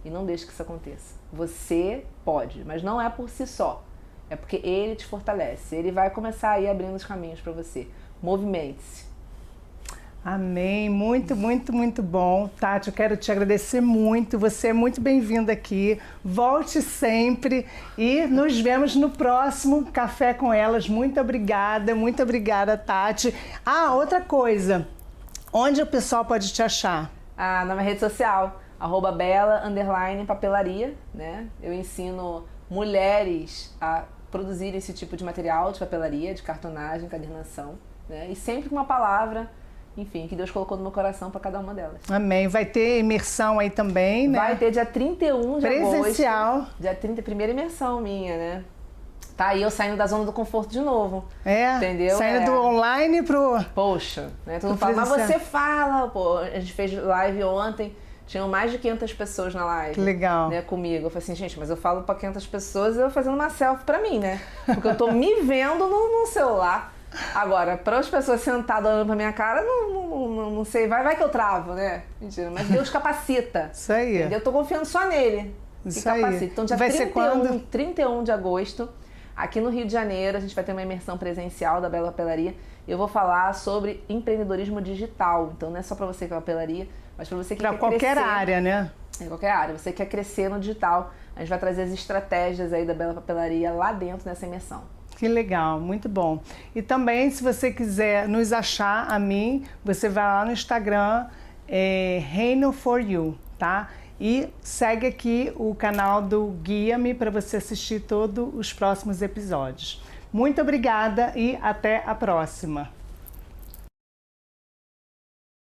E não deixe que isso aconteça. Você pode, mas não é por si só. É porque Ele te fortalece. Ele vai começar a ir abrindo os caminhos para você. Movimente-se. Amém, muito, muito, muito bom. Tati, eu quero te agradecer muito, você é muito bem-vinda aqui, volte sempre e nos vemos no próximo Café com Elas. Muito obrigada, Tati. Ah, outra coisa, onde o pessoal pode te achar? Na minha rede social, @bela_papelaria, né? Eu ensino mulheres a produzir esse tipo de material de papelaria, de cartonagem, encadernação, né? E sempre com uma palavra, enfim, que Deus colocou no meu coração para cada uma delas. Amém. Vai ter imersão aí também, né? Vai ter dia 31 de presencial. Agosto. Dia 30, primeira imersão minha, né? Tá aí eu saindo da zona do conforto de novo. Entendeu? Saindo do online pro... Poxa, né? Todo mundo fala, mas você fala. Pô, a gente fez live ontem, tinham mais de 500 pessoas na live. Que legal. Né, comigo. Eu falei assim, gente, mas eu falo para 500 pessoas eu fazendo uma selfie pra mim, né? Porque eu tô me vendo no celular. Agora, para as pessoas sentadas olhando pra minha cara, não sei, vai que eu travo, né? Mentira, mas Deus capacita. Isso aí. Entendeu? Eu tô confiando só nele. Isso que capacita. Aí. Então, dia vai ser quando? 31 de agosto, aqui no Rio de Janeiro, a gente vai ter uma imersão presencial da Bela Papelaria. Eu vou falar sobre empreendedorismo digital. Então, não é só para você que é papelaria, mas para você que quer crescer. Para qualquer área, né? Em qualquer área. Você quer crescer no digital. A gente vai trazer as estratégias aí da Bela Papelaria lá dentro dessa imersão. Que legal, muito bom. E também, se você quiser nos achar, a mim, você vai lá no Instagram, Reino for You, tá? E segue aqui o canal do Guia-me para você assistir todos os próximos episódios. Muito obrigada e até a próxima.